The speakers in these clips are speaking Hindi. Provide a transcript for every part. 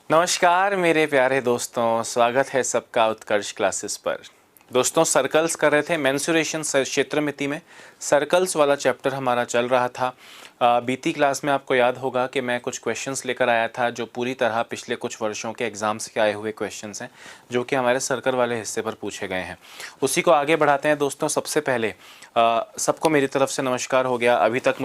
नमस्कार मेरे प्यारे दोस्तों, स्वागत है सबका उत्कर्ष क्लासेस पर। दोस्तों, सर्कल्स कर रहे थे, मेंसुरेशन क्षेत्रमिति में सर्कल्स वाला चैप्टर हमारा चल रहा था। बीती क्लास में आपको याद होगा कि मैं कुछ क्वेश्चंस लेकर आया था जो पूरी तरह पिछले कुछ वर्षों के एग्ज़ाम्स के आए हुए क्वेश्चंस हैं, जो कि हमारे सर्कल वाले हिस्से पर पूछे गए हैं। उसी को आगे बढ़ाते हैं दोस्तों। सबसे पहले सबको मेरी तरफ से नमस्कार हो गया। अभी तक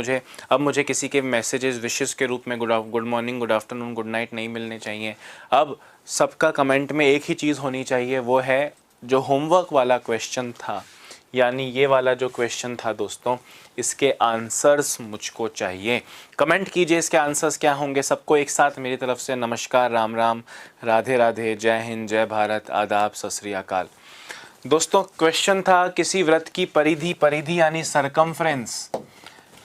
मुझे किसी के मैसेजेस विशेस के रूप में good morning, good afternoon, good night नहीं मिलने चाहिए। अब सबका कमेंट में एक ही चीज़ होनी चाहिए, वो है जो होमवर्क वाला क्वेश्चन था, यानी ये वाला जो क्वेश्चन था दोस्तों, इसके आंसर्स मुझको चाहिए। कमेंट कीजिए इसके आंसर्स क्या होंगे। सबको एक साथ मेरी तरफ से नमस्कार, राम राम, राधे राधे, जय हिंद, जय भारत, आदाब, सत श्री अकाल। दोस्तों, क्वेश्चन था किसी वृत्त की परिधि यानी सरकमफ्रेंस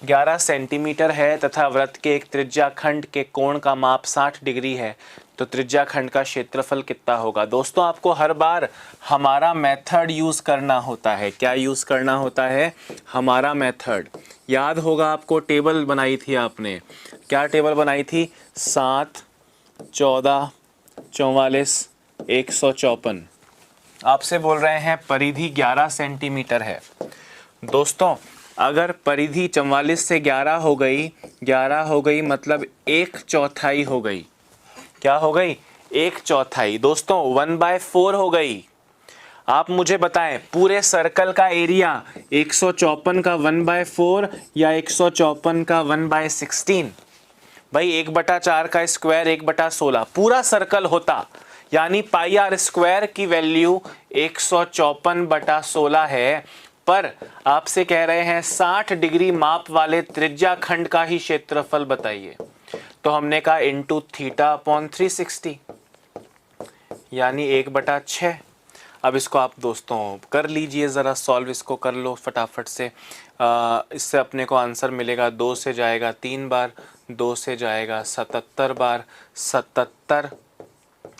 11 सेंटीमीटर है तथा वृत्त के एक त्रिज्याखंड के कोण का माप 60 डिग्री है, तो त्रिज्याखंड का क्षेत्रफल कितना होगा। दोस्तों, आपको हर बार हमारा मेथड यूज़ करना होता है। क्या यूज़ करना होता है? हमारा मेथड। याद होगा आपको, टेबल बनाई थी आपने। क्या टेबल बनाई थी? 7, 14, 44, 154। आपसे बोल रहे हैं परिधि 11 सेंटीमीटर है। दोस्तों, अगर परिधि 44 से 11 हो गई मतलब 1/4 हो गई। क्या हो गई? 1/4। दोस्तों, 1/4 हो गई। आप मुझे बताएं, पूरे सर्कल का एरिया 154 का 1/4 या 154 का 1/16? भाई 1/4 का स्क्वायर 1/16 पूरा सर्कल होता, यानी पाई आर स्क्वायर की वैल्यू 154/16 है। पर आपसे कह रहे हैं 60 डिग्री माप वाले त्रिज्याखंड का ही क्षेत्रफल बताइए। तो हमने कहा इंटू थीटा अपॉन 360, यानी 1/6। अब इसको आप दोस्तों कर लीजिए, ज़रा सॉल्व इसको कर लो फटाफट से। इससे अपने को आंसर मिलेगा 2 से जाएगा 3 बार, 2 से जाएगा 77 बार, 77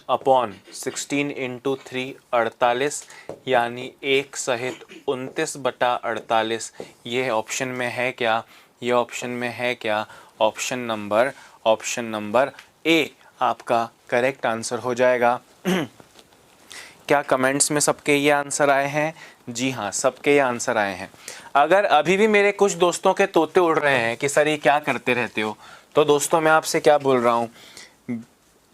अपॉन 16 इंटू 3 48, यानी 1 सहित 29/48। ये ऑप्शन में है क्या? ये ऑप्शन में है क्या? ऑप्शन नंबर ए आपका करेक्ट आंसर हो जाएगा। क्या कमेंट्स में सबके ये आंसर आए हैं? जी हाँ, सबके ये आंसर आए हैं। अगर अभी भी मेरे कुछ दोस्तों के तोते उड़ रहे हैं कि सर ये क्या करते रहते हो, तो दोस्तों मैं आपसे क्या बोल रहा हूँ,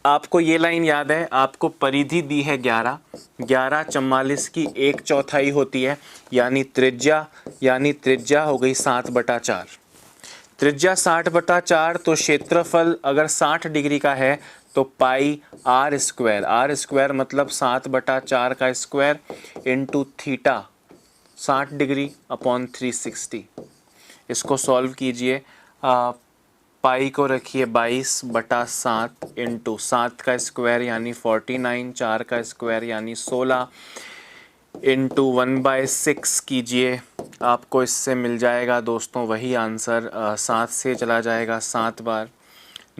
आपको ये लाइन याद है, आपको परिधि दी है 11 44 की 1/4 होती है, यानी त्रिज्या हो गई 7/4। त्रिज्या 60/4, तो क्षेत्रफल अगर 60 डिग्री का है तो पाई आर स्क्वायर मतलब 7/4 का square into theta 60 degree upon 360। इसको सॉल्व कीजिए। पाई को रखिए 22/7 इंटू 7 का स्क्वायर यानी 49, 4 का स्क्वायर यानी 16 इंटू 1/6 कीजिए। आपको इससे मिल जाएगा दोस्तों वही आंसर। 7 से चला जाएगा 7 बार,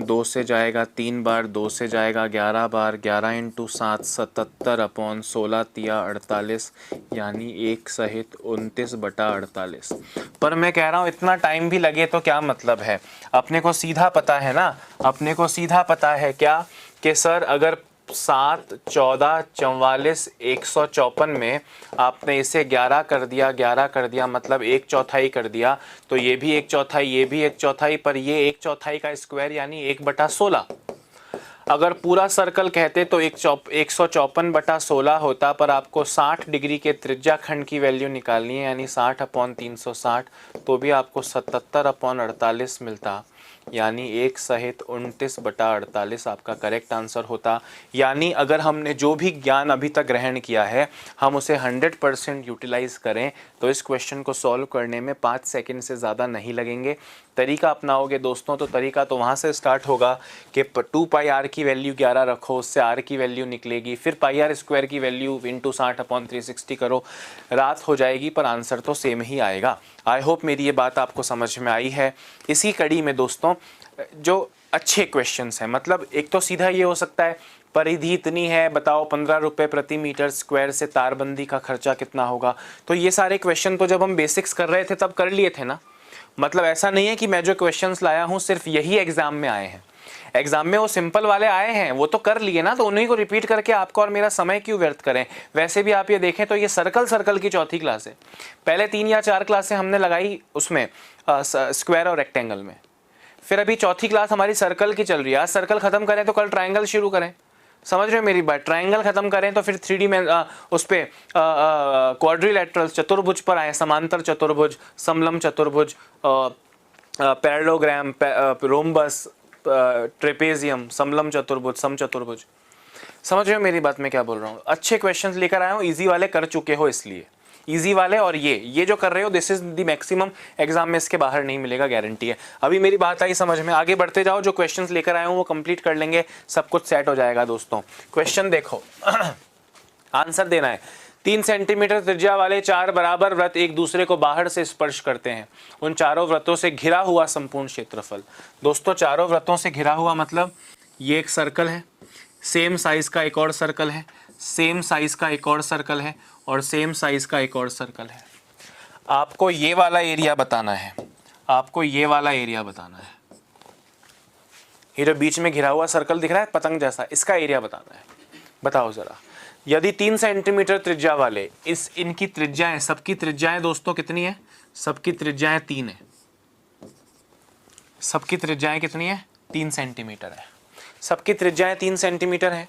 2 से जाएगा 3 बार, 2 से जाएगा 11 बार, 11 इंटू 7 77 अपॉन 16 तिया 48, यानी 1 सहित 29/48। पर मैं कह रहा हूँ इतना टाइम भी लगे तो क्या मतलब है, अपने को सीधा पता है ना, अपने को सीधा पता है क्या कि सर अगर 7, 14, 44, 154 में आपने इसे 11 कर दिया मतलब 1/4 कर दिया, तो ये भी 1/4, ये भी 1/4, पर ये 1/4 का स्क्वायर यानी 1/16। अगर पूरा सर्कल कहते तो 154/16 होता, पर आपको 60 डिग्री के त्रिज्याखंड की वैल्यू निकालनी है, यानी 60 अपॉन 360, तो भी आपको 77 अपॉन 48 मिलता, यानी 1 सहित 29/48 आपका करेक्ट आंसर होता। यानी अगर हमने जो भी ज्ञान अभी तक ग्रहण किया है हम उसे 100% यूटिलाइज करें तो इस क्वेश्चन को सॉल्व करने में 5 सेकंड से ज़्यादा नहीं लगेंगे। तरीका अपनाओगे दोस्तों तो तरीका तो वहाँ से स्टार्ट होगा कि 2 पाई आर की वैल्यू 11 रखो, उससे आर की वैल्यू निकलेगी, फिर पाई आर स्क्वायर की वैल्यू इंटू 60 अपॉन 360 करो, रात हो जाएगी पर आंसर तो सेम ही आएगा। आई होप मेरी ये बात आपको समझ में आई है। इसी कड़ी में दोस्तों जो अच्छे क्वेश्चंस हैं, मतलब एक तो सीधा ये हो सकता है परिधि इतनी है, बताओ 15 रुपये प्रति मीटर स्क्वायर से तारबंदी का खर्चा कितना होगा। तो ये सारे क्वेश्चन तो जब हम बेसिक्स कर रहे थे तब कर लिए थे ना, मतलब ऐसा नहीं है कि मैं जो क्वेश्चंस लाया हूँ सिर्फ यही एग्जाम में आए हैं। एग्जाम में वो सिंपल वाले आए हैं, वो तो कर लिए ना, तो उन्हीं को रिपीट करके आपको और मेरा समय क्यों व्यर्थ करें। वैसे भी आप ये देखें तो ये सर्कल की चौथी क्लास है। पहले 3 या 4 क्लासें हमने लगाई उसमें स्क्वायर और रेक्टेंगल में, फिर अभी चौथी क्लास हमारी सर्कल की चल रही है। आज सर्कल खत्म करें तो कल ट्रायंगल शुरू करें, समझ रहे हो मेरी बात। ट्रायंगल खत्म करें तो फिर 3D में उस पे क्वाड्रिलेटरल्स, चतुर्भुज पर आए, समांतर चतुर्भुज, समलंब चतुर्भुज, पैरेललोग्राम, रोम्बस, ट्रेपेजियम, समलंब चतुर्भुज, समचतुर्भुज। समझ रहे हो मेरी बात मैं क्या बोल रहा हूँ। अच्छे क्वेश्चंस लेकर आया हूँ, इजी वाले कर चुके हो इसलिए, इजी वाले। और ये जो कर रहे हो this is the maximum, exam में इसके बाहर नहीं मिलेगा, गारंटी है। अभी मेरी बात आई समझ में, आगे बढ़ते जाओ। जो क्वेश्चंस लेकर आया हूँ वो कंप्लीट कर लेंगे, सब कुछ सेट हो जाएगा दोस्तों। क्वेश्चन देखो आंसर देना है। 3 सेंटीमीटर त्रिज्या वाले 4 बराबर वृत्त एक दूसरे को बाहर से स्पर्श करते हैं। उन चारों वृत्तों से घिरा हुआ संपूर्ण क्षेत्रफल। दोस्तों चारों वृत्तों से घिरा हुआ मतलब ये एक सर्कल है, सेम साइज का एक और सर्कल है, सेम साइज का एक और सर्कल है, और सेम साइज का एक और सर्कल है। आपको ये वाला एरिया बताना है, आपको ये वाला एरिया बताना है। ये जो बीच में घिरा हुआ सर्कल दिख रहा है पतंग जैसा, इसका एरिया बताना है। बताओ जरा, यदि 3 सेंटीमीटर त्रिज्या वाले, इनकी त्रिज्याएं, सबकी त्रिज्याएं दोस्तों कितनी है? सबकी त्रिज्याएं 3 है। सबकी त्रिज्याएं कितनी है? 3 सेंटीमीटर है। सबकी त्रिज्याएं 3 सेंटीमीटर है।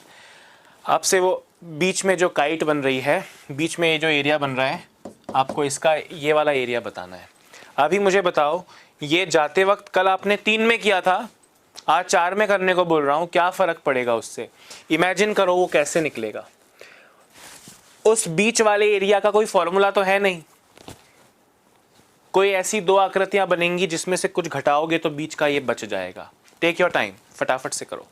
आपसे वो बीच में जो काइट बन रही है, बीच में ये जो एरिया बन रहा है, आपको इसका ये वाला एरिया बताना है। अभी मुझे बताओ, ये जाते वक्त कल आपने 3 में किया था, आज 4 में करने को बोल रहा हूँ, क्या फ़र्क पड़ेगा उससे? इमेजिन करो वो कैसे निकलेगा। उस बीच वाले एरिया का कोई फॉर्मूला तो है नहीं, कोई ऐसी 2 आकृतियां बनेंगी जिसमें से कुछ घटाओगे तो बीच का ये बच जाएगा। टेक योर टाइम, फटाफट से करो।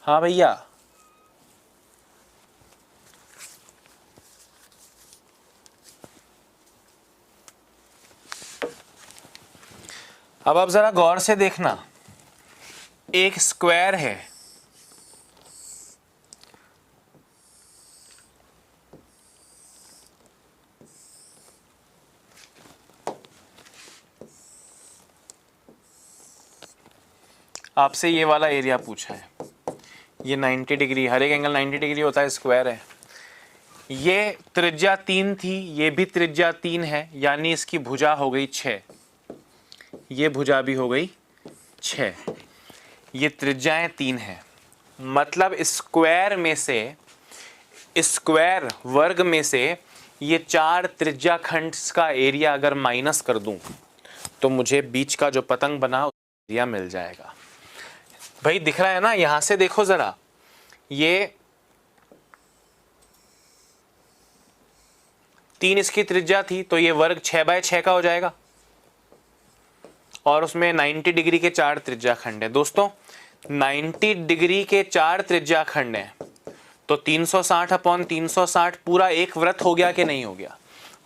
हाँ भैया, अब आप जरा गौर से देखना, एक स्क्वायर है, आपसे ये वाला एरिया पूछा है, ये 90 डिग्री, हर एक एंगल 90 डिग्री होता है, स्क्वायर है। ये त्रिज्या 3 थी, ये भी त्रिज्या 3 है, यानी इसकी भुजा हो गई 6, ये भुजा भी हो गई 6। ये त्रिज्याएं 3 है, मतलब स्क्वायर में से, स्क्वायर वर्ग में से ये 4 त्रिज्या खंड का एरिया अगर माइनस कर दूं तो मुझे बीच का जो पतंग बना एरिया मिल जाएगा। भाई दिख रहा है ना, यहां से देखो जरा, ये 3 इसकी त्रिज्या थी, तो ये वर्ग 6/6 का हो जाएगा, और उसमें 90 डिग्री के 4 त्रिज्या खंड है। दोस्तों 90 डिग्री के 4 त्रिज्या खंड है, तो 360/360 पूरा एक वृत्त हो गया कि नहीं हो गया?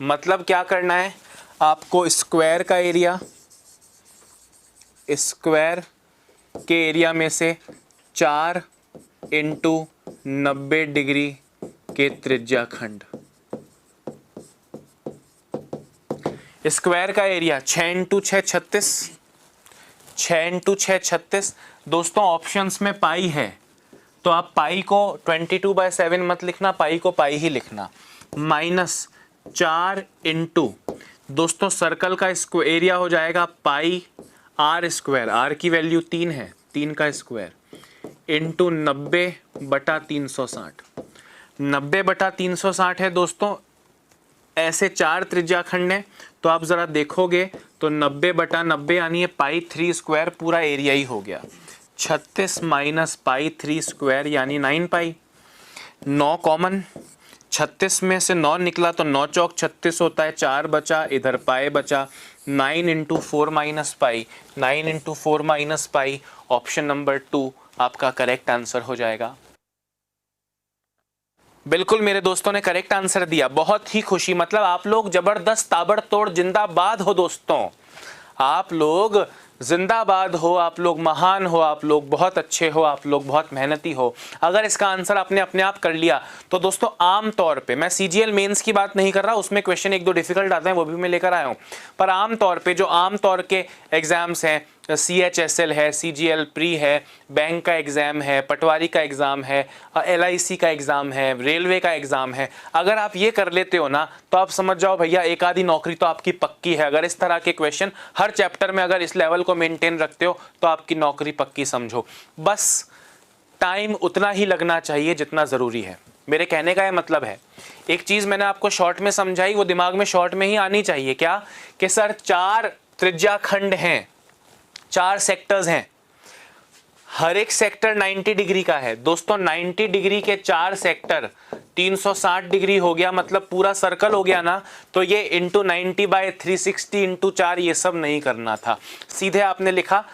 मतलब क्या करना है आपको, स्क्वायर का एरिया, स्क्वायर के एरिया में से 4 × 90 डिग्री के त्रिज्या खंड, स्क्वायर का एरिया 6 × 6 36, 6 × 6 36। दोस्तों ऑप्शंस में पाई है, तो आप पाई को 22/7 मत लिखना, पाई को पाई ही लिखना, -4 × दोस्तों सर्कल का एरिया हो जाएगा पाई r स्क्वायर, r की वैल्यू 3 है, 3 का स्क्वायर, × 90/360। 90/360 है दोस्तों। ऐसे 4 त्रिज्या खंड है, तो आप जरा देखोगे तो 90/90 यानी पाई 3 स्क्वायर पूरा एरिया ही हो गया। 36 - पाई 3 स्क्वायर यानी 9 पाई। 9 कॉमन, 36 में से 9 निकला तो 9 चौक 36 होता है, 4 बचा, इधर पाई बचा, 9 × 4 - पाई, 9 × 4 - पाई, ऑप्शन नंबर 2 आपका करेक्ट आंसर हो जाएगा। बिल्कुल मेरे दोस्तों ने करेक्ट आंसर दिया, बहुत ही खुशी, मतलब आप लोग जबरदस्त ताबड़तोड़ जिंदाबाद हो दोस्तों, आप लोग जिंदाबाद हो आप लोग, महान हो आप लोग, बहुत अच्छे हो आप लोग, बहुत मेहनती हो। अगर इसका आंसर आपने अपने आप कर लिया तो दोस्तों आम तौर पे, मैं सीजीएल मेंस की बात नहीं कर रहा, उसमें क्वेश्चन एक दो डिफिकल्ट आते हैं, वो भी मैं लेकर आया हूँ, पर आम तौर पे जो आम तौर के एग्जाम्स हैं, CHSL है, CGL प्री है, बैंक का एग्ज़ाम है, पटवारी का एग्ज़ाम है, LIC का एग्ज़ाम है, रेलवे का एग्ज़ाम है, अगर आप ये कर लेते हो ना तो आप समझ जाओ भैया एक आधी नौकरी तो आपकी पक्की है। अगर इस तरह के क्वेश्चन हर चैप्टर में अगर इस लेवल को मेंटेन रखते हो तो आपकी नौकरी पक्की समझो। बस टाइम उतना ही लगना चाहिए जितना ज़रूरी है। मेरे कहने का ये मतलब है, एक चीज़ मैंने आपको शॉर्ट में समझाई, वो दिमाग में शॉर्ट में ही आनी चाहिए। क्या कि सर 4 त्रिज्या खंड हैं, 4 सेक्टर्स हैं, हर एक सेक्टर 90 डिग्री का है। दोस्तों 90 डिग्री के 4 सेक्टर 360 डिग्री हो गया, मतलब पूरा सर्कल हो गया ना। तो ये इंटू 90/360 इंटू 4 ये सब नहीं करना था, सीधे आपने लिखा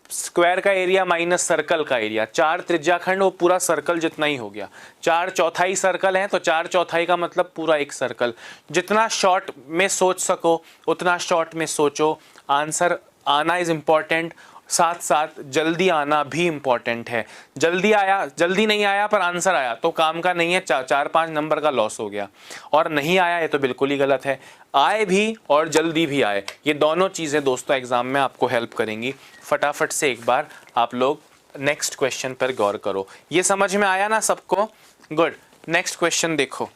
स्क्वायर का एरिया माइनस सर्कल का एरिया। 4 त्रिज्याखंड वो पूरा सर्कल जितना ही हो गया। 4/4 सर्कल है तो 4/4 का मतलब पूरा एक सर्कल। जितना शॉर्ट में सोच सको उतना शॉर्ट में सोचो। आंसर आना इज इम्पॉर्टेंट, साथ साथ जल्दी आना भी इम्पॉर्टेंट है। जल्दी आया, जल्दी नहीं आया पर आंसर आया तो काम का नहीं है, 4-5 नंबर का लॉस हो गया। और नहीं आया ये तो बिल्कुल ही गलत है। आए भी और जल्दी भी आए, ये दोनों चीज़ें दोस्तों एग्जाम में आपको हेल्प करेंगी। फटाफट से एक बार आप लोग नेक्स्ट क्वेश्चन पर गौर करो। ये समझ में आया ना सबको? गुड। नेक्स्ट क्वेश्चन देखो।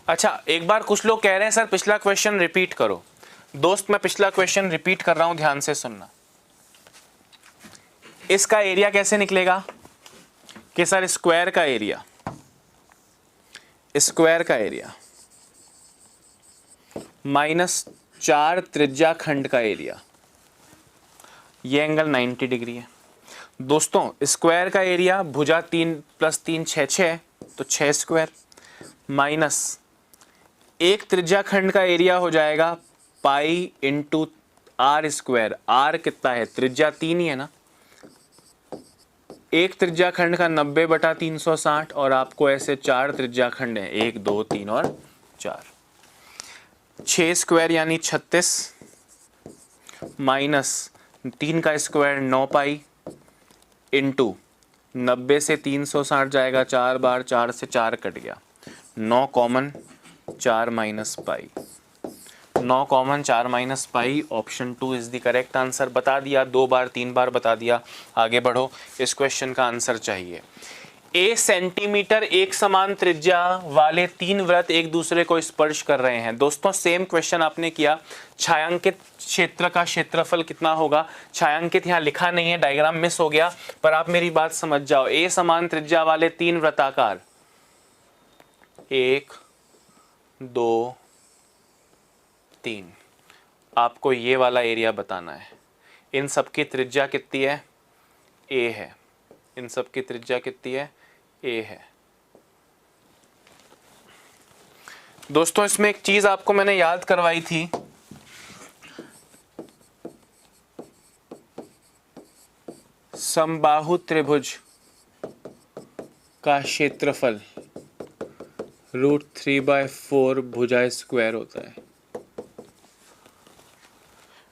अच्छा, एक बार कुछ लोग कह रहे हैं सर पिछला क्वेश्चन रिपीट करो। दोस्त मैं पिछला क्वेश्चन रिपीट कर रहा हूं, ध्यान से सुनना। इसका एरिया कैसे निकलेगा कि सर स्क्वायर का एरिया, स्क्वायर का एरिया माइनस 4 त्रिज्या खंड का एरिया, ये एंगल 90 डिग्री है। दोस्तों स्क्वायर का एरिया भुजा 3 + 3 6 तो 6 स्क्वायर, माइनस एक त्रिज्या खंड का एरिया हो जाएगा pi into r square. R कितना है? त्रिज्या 3 ही है ना। एक त्रिज्या खंड का 90/360 और आपको ऐसे 4 त्रिज्या खंड है, 1 2 3 और 4। 6 स्क्वायर यानी 36 माइनस 3 का स्क्वायर 9 पाई इंटू 90 से 360 जाएगा 4 बार, 4 से 4 कट गया, 9 common 4 minus pi, 9 common 4 minus pi. Option 2 is the correct answer. बता दिया, 2 बार 3 बार बता दिया। आगे बढ़ो, इस क्वेश्चन का आंसर चाहिए। ए सेंटीमीटर एक समान त्रिज्या वाले 3 वृत्त एक दूसरे को स्पर्श कर रहे हैं। दोस्तों सेम क्वेश्चन आपने किया, छायांकित क्षेत्र का क्षेत्रफल कितना होगा। छायांकित यहाँ लिखा नहीं है, डायग्राम मिस हो गया, पर आप मेरी बात समझ जाओ। ए समान त्रिज्या वाले 3 वृत्ताकार, 1 2 3, आपको ये वाला एरिया बताना है। इन सब की त्रिज्या कितनी है? ए है। इन सब की त्रिज्या कितनी है? ए है। दोस्तों इसमें एक चीज आपको मैंने याद करवाई थी, समबाहु त्रिभुज का क्षेत्रफल √3/4 भुजा स्क्वायर होता है।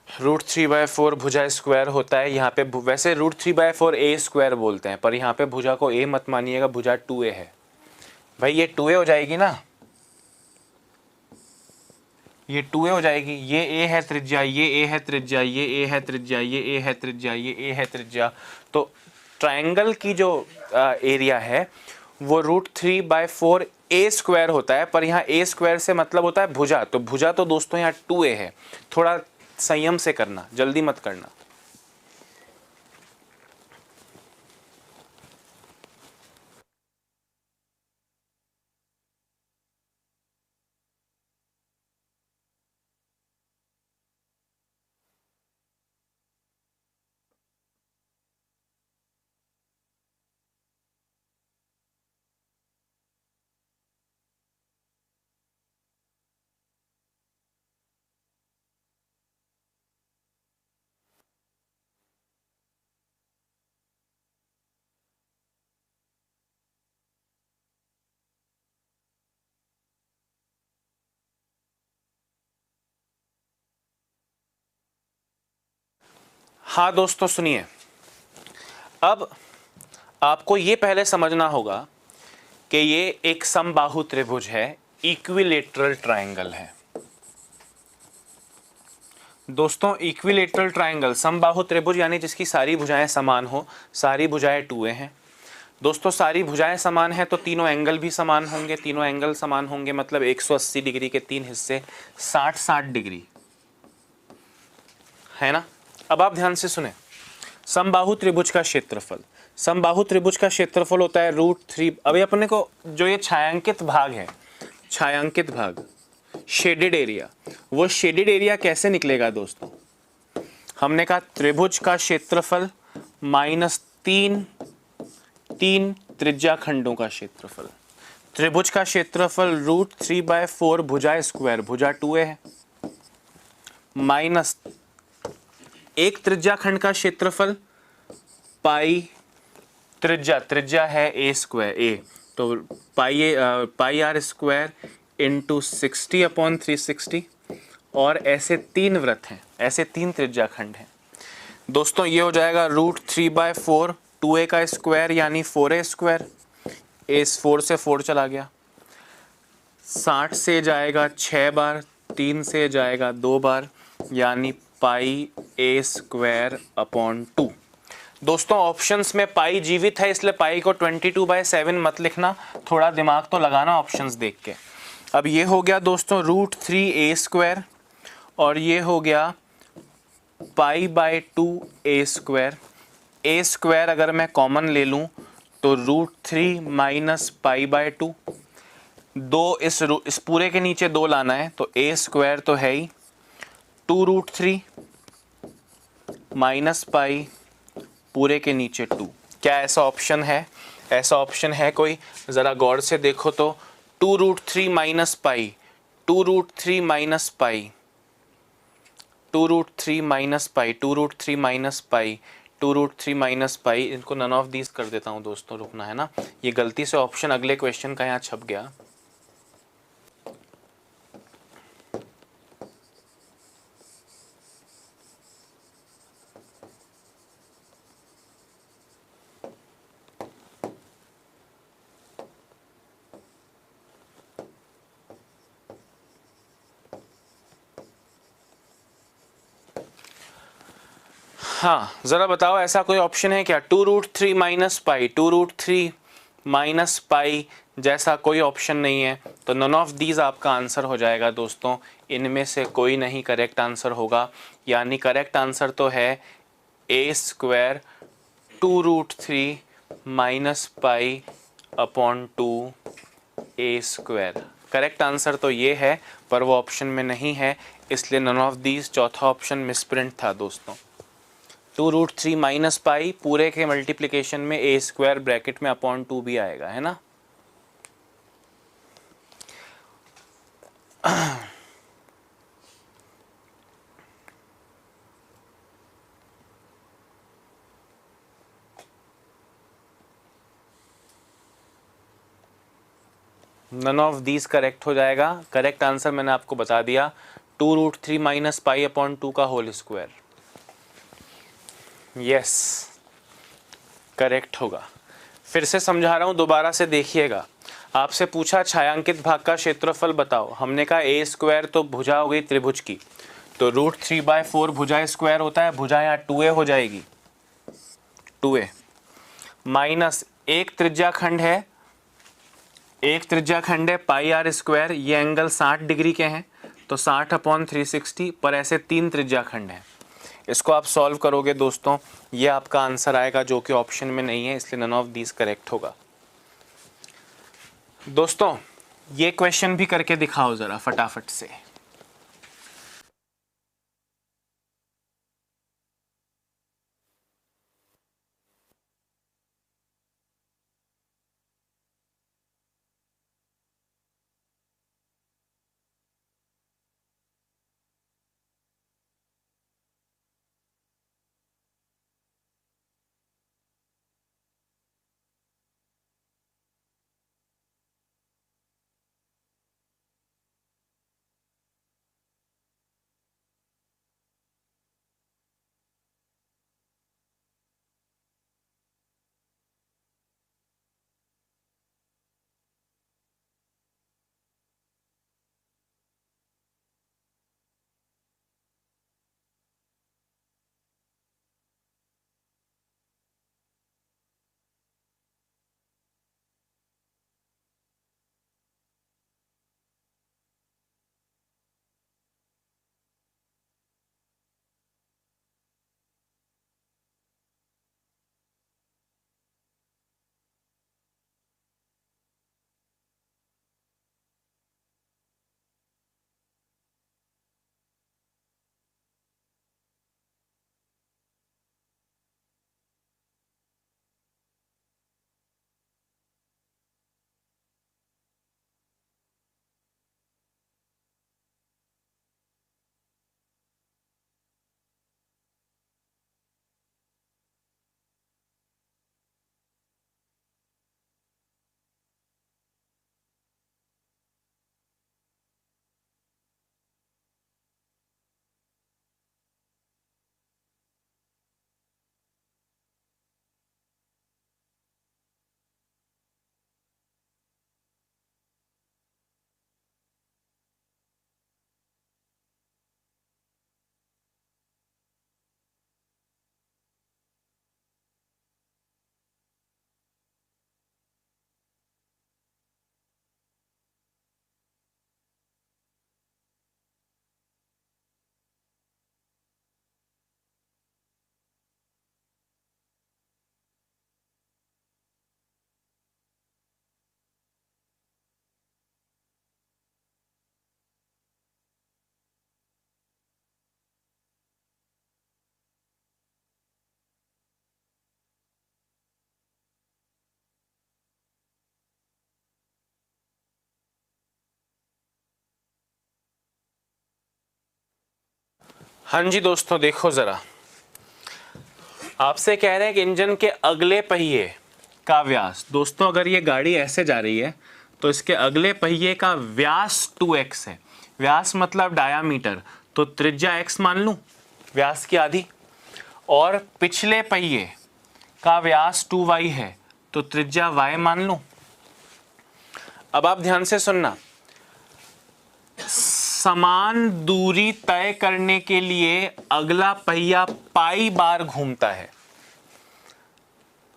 √3/4 भुजा स्क्वायर होता है। यहाँ पे वैसे √3/4 ए स्क्वायर बोलते हैं, पर यहाँ पे भुजा को ए मत मानिएगा, भुजा 2a है। भाई ये 2a हो जाएगी ना, ये 2a हो जाएगी। ये a है त्रिज्या, ये a है त्रिज्या, ये a है त्रिज्या, ये a है त्रिज्या, ये a है त्रिज्या। तो ट्रायंगल की जो एरिया है वो √3/4 ए स्क्वायर होता है, पर यहाँ ए स्क्वायर से मतलब होता है भुजा। तो भुजा तो दोस्तों यहाँ 2a है। थोड़ा संयम से करना, जल्दी मत करना। हाँ दोस्तों सुनिए, अब आपको ये पहले समझना होगा कि ये एक समबाहु त्रिभुज है, इक्विलेटरल ट्रायंगल है। दोस्तों इक्विलेटरल ट्रायंगल, समबाहु त्रिभुज यानी जिसकी सारी भुजाएं समान हो, सारी भुजाएं 2a हैं। दोस्तों सारी भुजाएं समान हैं तो तीनों एंगल भी समान होंगे, तीनों एंगल समान होंगे मतलब 180 डिग्री के तीन हिस्से 60-60 डिग्री, है ना। अब आप ध्यान से सुने, समबाहु त्रिभुज का क्षेत्रफल, समबाहु त्रिभुज का क्षेत्रफल होता है √3। अभी अपने को जो ये छायांकित भाग है, छायांकित भाग, शेडेड एरिया, वो शेडेड एरिया कैसे निकलेगा दोस्तों। हमने कहा त्रिभुज का क्षेत्रफल माइनस तीन त्रिज्या खंडों का क्षेत्रफल। त्रिभुज का क्षेत्रफल √3/4 भुजा स्क्वायर, भुजा 2a है, माइनस एक त्रिज्या खंड का क्षेत्रफल पाई, त्रिज्या है a स्क्वायर, a तो पाई आर स्क्वायर इंटू 60/360, और ऐसे तीन वृत्त हैं, ऐसे तीन त्रिज्या खंड हैं दोस्तों। ये हो जाएगा √3/4 2a का स्क्वायर यानी 4a स्क्वायर, a 4 से 4 चला गया, 60 से जाएगा 6 बार, 3 से जाएगा 2 बार, यानी पाई a स्क्वायर अपॉन 2। दोस्तों ऑप्शंस में पाई जीवित है इसलिए पाई को 22/7 मत लिखना, थोड़ा दिमाग तो लगाना ऑप्शंस देख के। अब ये हो गया दोस्तों √3a स्क्वायर, और ये हो गया पाई/2a स्क्वायर। a स्क्वायर अगर मैं कॉमन ले लूँ तो √3 माइनस पाई/2, दो इस पूरे के नीचे दो लाना है तो a स्क्वायर तो है ही, 2√3 माइनस पाई पूरे के नीचे 2। क्या ऐसा ऑप्शन है, ऐसा ऑप्शन है कोई, ज़रा गौर से देखो तो 2√3 minus pi, 2√3 minus pi, 2√3 minus pi, 2√3 minus pi, 2√3 minus pi, इनको नन ऑफ दीज कर देता हूँ दोस्तों, रुकना है ना, ये गलती से ऑप्शन अगले क्वेश्चन का यहाँ छप गया। हाँ ज़रा बताओ ऐसा कोई ऑप्शन है क्या, 2√3 माइनस पाई, 2√3 माइनस पाई जैसा कोई ऑप्शन नहीं है, तो नन ऑफ दीज आपका आंसर हो जाएगा दोस्तों, इनमें से कोई नहीं करेक्ट आंसर होगा, यानी करेक्ट आंसर तो है a square 2√3 minus pi upon 2 a square. Correct answer तो ये है, पर वो ऑप्शन में नहीं है, इसलिए नन ऑफ दीज चौथा ऑप्शन मिसप्रिंट था दोस्तों। 2√3 माइनस पाई पूरे के मल्टीप्लिकेशन में a स्क्वायर ब्रैकेट में अपॉन 2 भी आएगा, है ना। नन ऑफ दीज करेक्ट हो जाएगा। करेक्ट आंसर मैंने आपको बता दिया, 2√3 माइनस पाई अपॉन 2 का होल स्क्वायर, यस करेक्ट होगा। फिर से समझा रहा हूँ, दोबारा से देखिएगा। आपसे पूछा छायांकित भाग का क्षेत्रफल बताओ, हमने कहा a स्क्वायर तो भुजा हो गई त्रिभुज की, तो √3/4 भुजा स्क्वायर होता है, भुजा यहाँ 2a हो जाएगी, 2a माइनस एक त्रिज्या खंड है, एक त्रिज्या खंड है पाई आर स्क्वायर, ये एंगल 60 डिग्री के हैं तो 60/360, पर ऐसे तीन त्रिज्या खंड हैं। इसको आप सॉल्व करोगे दोस्तों, ये आपका आंसर आएगा जो कि ऑप्शन में नहीं है, इसलिए नन ऑफ दीज करेक्ट होगा। दोस्तों ये क्वेश्चन भी करके दिखाओ ज़रा फटाफट से। हाँ जी दोस्तों, देखो जरा, आपसे कह रहे हैं कि इंजन के अगले पहिए का व्यास। दोस्तों अगर ये गाड़ी ऐसे जा रही है तो इसके अगले पहिए का व्यास 2x है। व्यास मतलब डायामीटर, तो त्रिज्या x मान लूं, व्यास की आधी। और पिछले पहिए का व्यास 2y है, तो त्रिज्या y मान लूं। अब आप ध्यान से सुनना, समान दूरी तय करने के लिए अगला पहिया पाई बार घूमता है।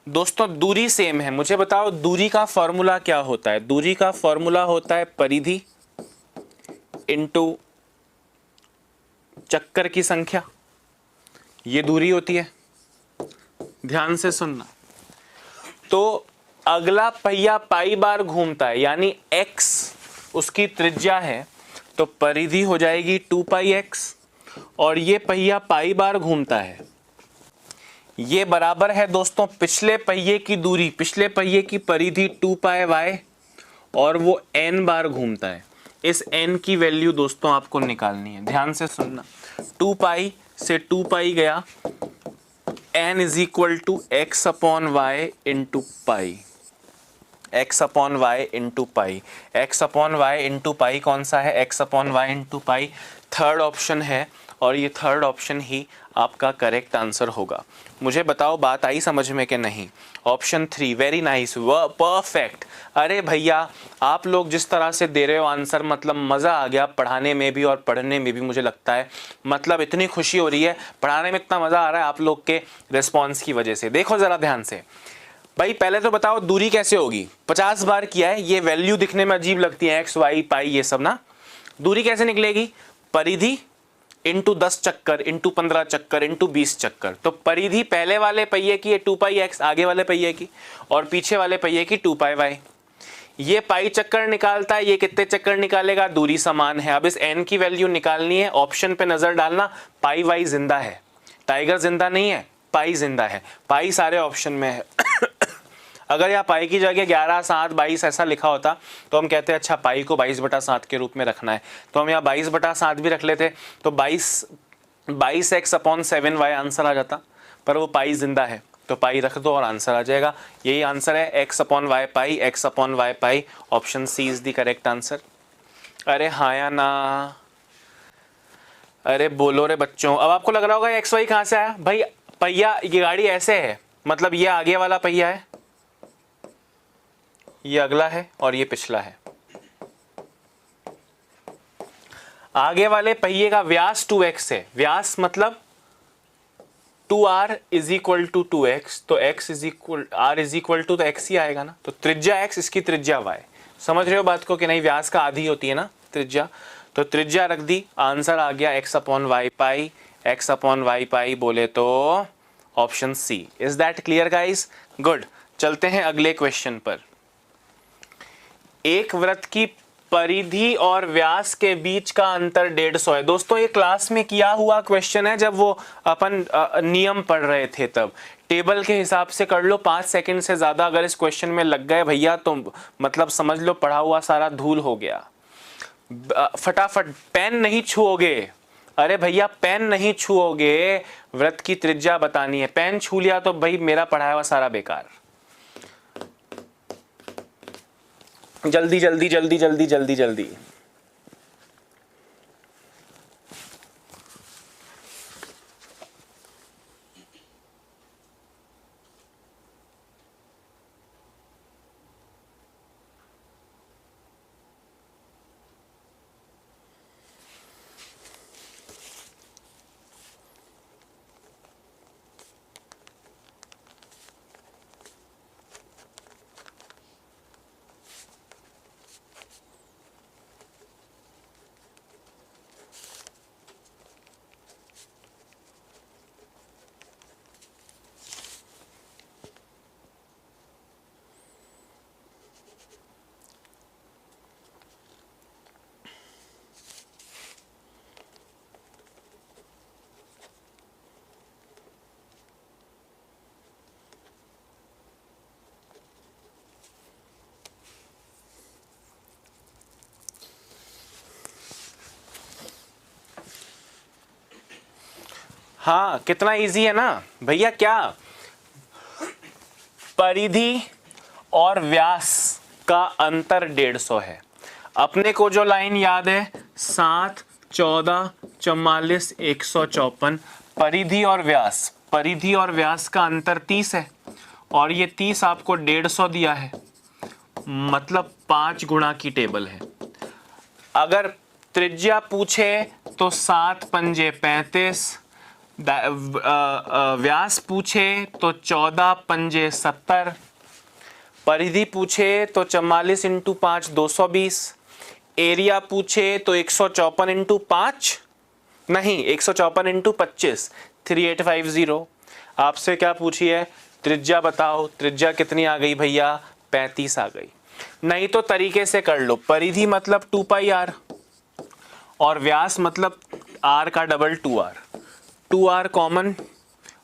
दोस्तों दूरी सेम है, मुझे बताओ दूरी का फॉर्मूला क्या होता है? दूरी का फॉर्मूला होता है परिधि इनटू चक्कर की संख्या, ये दूरी होती है। ध्यान से सुनना, तो अगला पहिया पाई बार घूमता है, यानी x उसकी त्रिज्या है, तो परिधि हो जाएगी 2πx, और ये पहिया पाई बार घूमता है, ये बराबर है दोस्तों पिछले पहिए की दूरी, पिछले पहिए की परिधि 2πy, और वो n बार घूमता है। इस n की वैल्यू दोस्तों आपको निकालनी है। ध्यान से सुनना, 2π से 2π गया, n is equal to x upon y into pi, x upon y into pi. X upon y into pi कौन सा है? X upon y into pi third option है, और ये थर्ड ऑप्शन ही आपका करेक्ट आंसर होगा। मुझे बताओ बात आई समझ में कि नहीं? Option 3, very nice, perfect. अरे भैया आप लोग जिस तरह से दे रहे हो आंसर, मतलब मज़ा आ गया पढ़ाने में भी और पढ़ने में भी। मुझे लगता है मतलब इतनी खुशी हो रही है, पढ़ाने में इतना मज़ा आ रहा है आप लोग के रिस्पॉन्स की वजह से। देखो ज़रा ध्यान से भाई, पहले तो बताओ दूरी कैसे होगी? 50 बार किया है, ये वैल्यू दिखने में अजीब लगती है, एक्स वाई पाई ये सब ना। दूरी कैसे निकलेगी? परिधि इंटू 10 चक्कर इंटू 15 चक्कर इंटू 20 चक्कर। तो परिधि पहले वाले पहिए की है 2πx, आगे वाले पहिए की, और पीछे वाले पहिए की 2πy। ये पाई चक्कर निकालता है, ये कितने चक्कर निकालेगा? दूरी समान है। अब इस n की वैल्यू निकालनी है, ऑप्शन पे नजर डालना, पाई वाई जिंदा है, टाइगर जिंदा नहीं है, पाई जिंदा है। पाई सारे ऑप्शन में है। अगर यहाँ पाई की जगह 11, 7, 22 ऐसा लिखा होता तो हम कहते हैं अच्छा पाई को 22/7 के रूप में रखना है, तो हम यहाँ 22/7 भी रख लेते, तो 22x अपॉन 7y आंसर आ जाता। पर वो पाई जिंदा है तो पाई रख दो और आंसर आ जाएगा। यही आंसर है, x upon y pi, x upon y pi. Option C is the correct answer. अरे हाँ या ना? अरे बोलो रे बच्चों। अब आपको लग रहा होगा एक्स वाई कहाँ से आया? भाई पहिया, ये गाड़ी ऐसे है, मतलब ये आगे वाला पहिया है, ये अगला है और ये पिछला है। आगे वाले पहिए का व्यास 2x है, व्यास मतलब 2r is equal to 2x, तो x is equal r is equal to, तो x ही आएगा ना। तो त्रिज्या x, इसकी त्रिज्या y। समझ रहे हो बात को कि नहीं? व्यास का आधी होती है ना त्रिज्या, तो त्रिज्या रख दी, आंसर आ गया x upon y pi. x upon y pi बोले तो option C. Is that clear guys? Good. चलते हैं अगले क्वेश्चन पर। एक वृत्त की परिधि और व्यास के बीच का अंतर 150 है। दोस्तों ये क्लास में किया हुआ क्वेश्चन है, जब वो अपन नियम पढ़ रहे थे तब। टेबल के हिसाब से कर लो, 5 सेकंड से ज्यादा अगर इस क्वेश्चन में लग गए भैया तो मतलब समझ लो पढ़ा हुआ सारा धूल हो गया। फटाफट, पेन नहीं छुओगे। अरे भैया पेन नहीं छुओगे, वृत्त की त्रिज्या बतानी है। पेन छू लिया तो भाई मेरा पढ़ाया हुआ सारा बेकार। जल्दी जल्दी जल्दी जल्दी जल्दी जल्दी। हाँ कितना इजी है ना भैया, क्या परिधि और व्यास का अंतर 150 है। अपने को जो लाइन याद है 7, 14, 44, 154, परिधि और व्यास का अंतर 30 है और ये 30 आपको 150 दिया है, मतलब 5 गुणा की टेबल है। अगर त्रिज्या पूछे तो 7 पंजे 35, व्यास पूछे तो 14 पंजे 70, परिधि पूछे तो 44 इंटू 5 220, एरिया पूछे तो 154 इंटू 5 नहीं 154 इंटू 25 3850। आपसे क्या पूछी है, त्रिज्या बताओ, त्रिज्या कितनी आ गई भैया 35 आ गई। नहीं तो तरीके से कर लो, परिधि मतलब 2 पाई आर और व्यास मतलब r का डबल 2r, 2r कॉमन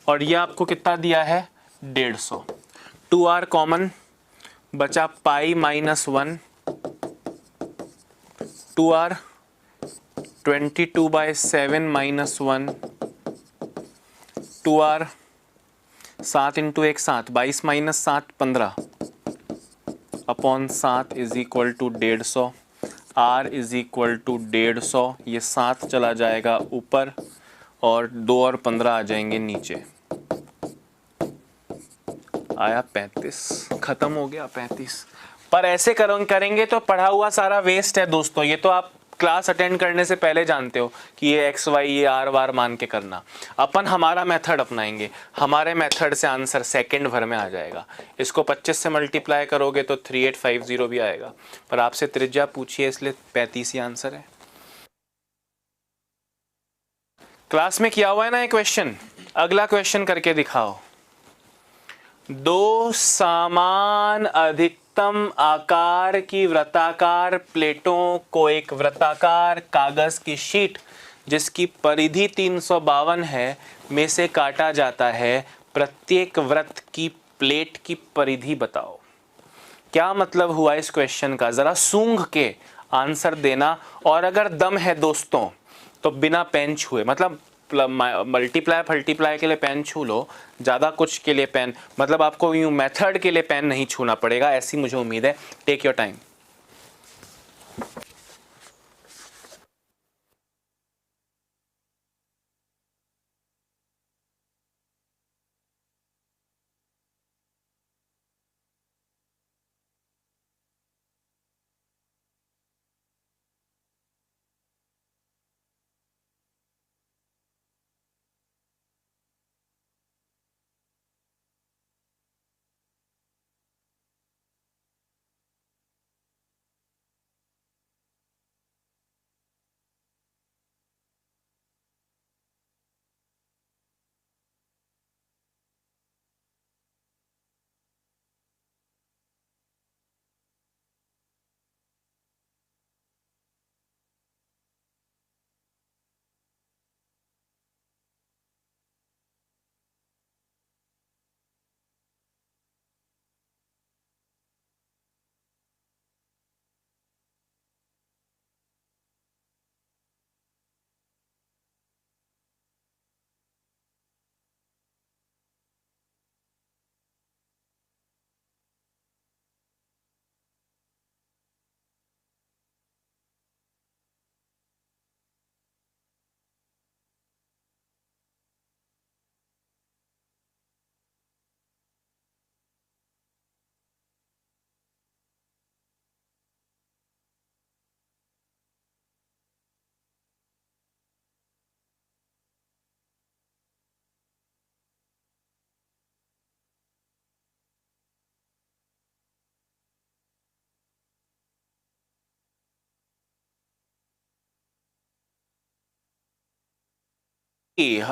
और ये आपको कितना दिया है 150, 2r कॉमन बचा पाई -1, 2r 22/7 -1, 2r 7 इंटू 1 7, 22 - 7 15 अपॉन 7 is equal to 150, r is equal to 150, ये 7 चला जाएगा ऊपर और 2 और 15 आ जाएंगे नीचे, आया 35, खत्म हो गया 35। पर ऐसे करेंगे तो पढ़ा हुआ सारा वेस्ट है दोस्तों, ये तो आप क्लास अटेंड करने से पहले जानते हो कि ये एक्स वाई ये आर वार मान के करना। अपन हमारा मेथड अपनाएंगे, हमारे मेथड से आंसर सेकंड भर में आ जाएगा। इसको 25 से मल्टीप्लाई करोगे तो 3850 भी आएगा, पर आपसे त्रिज्या पूछी है इसलिए 35 ही आंसर है। क्लास में किया हुआ है ना ये क्वेश्चन, अगला क्वेश्चन करके दिखाओ। दो समान अधिकतम आकार की वृत्ताकार प्लेटों को एक वृत्ताकार कागज की शीट जिसकी परिधि 352 है में से काटा जाता है, प्रत्येक वृत्त की प्लेट की परिधि बताओ। क्या मतलब हुआ इस क्वेश्चन का, जरा सूंघ के आंसर देना, और अगर दम है दोस्तों तो बिना पेन छुए, मतलब मल्टीप्लाई के लिए पेन छू लो, ज़्यादा कुछ के लिए पेन, मतलब आपको यूँ मेथड के लिए पेन नहीं छूना पड़ेगा, ऐसी मुझे उम्मीद है। Take your time.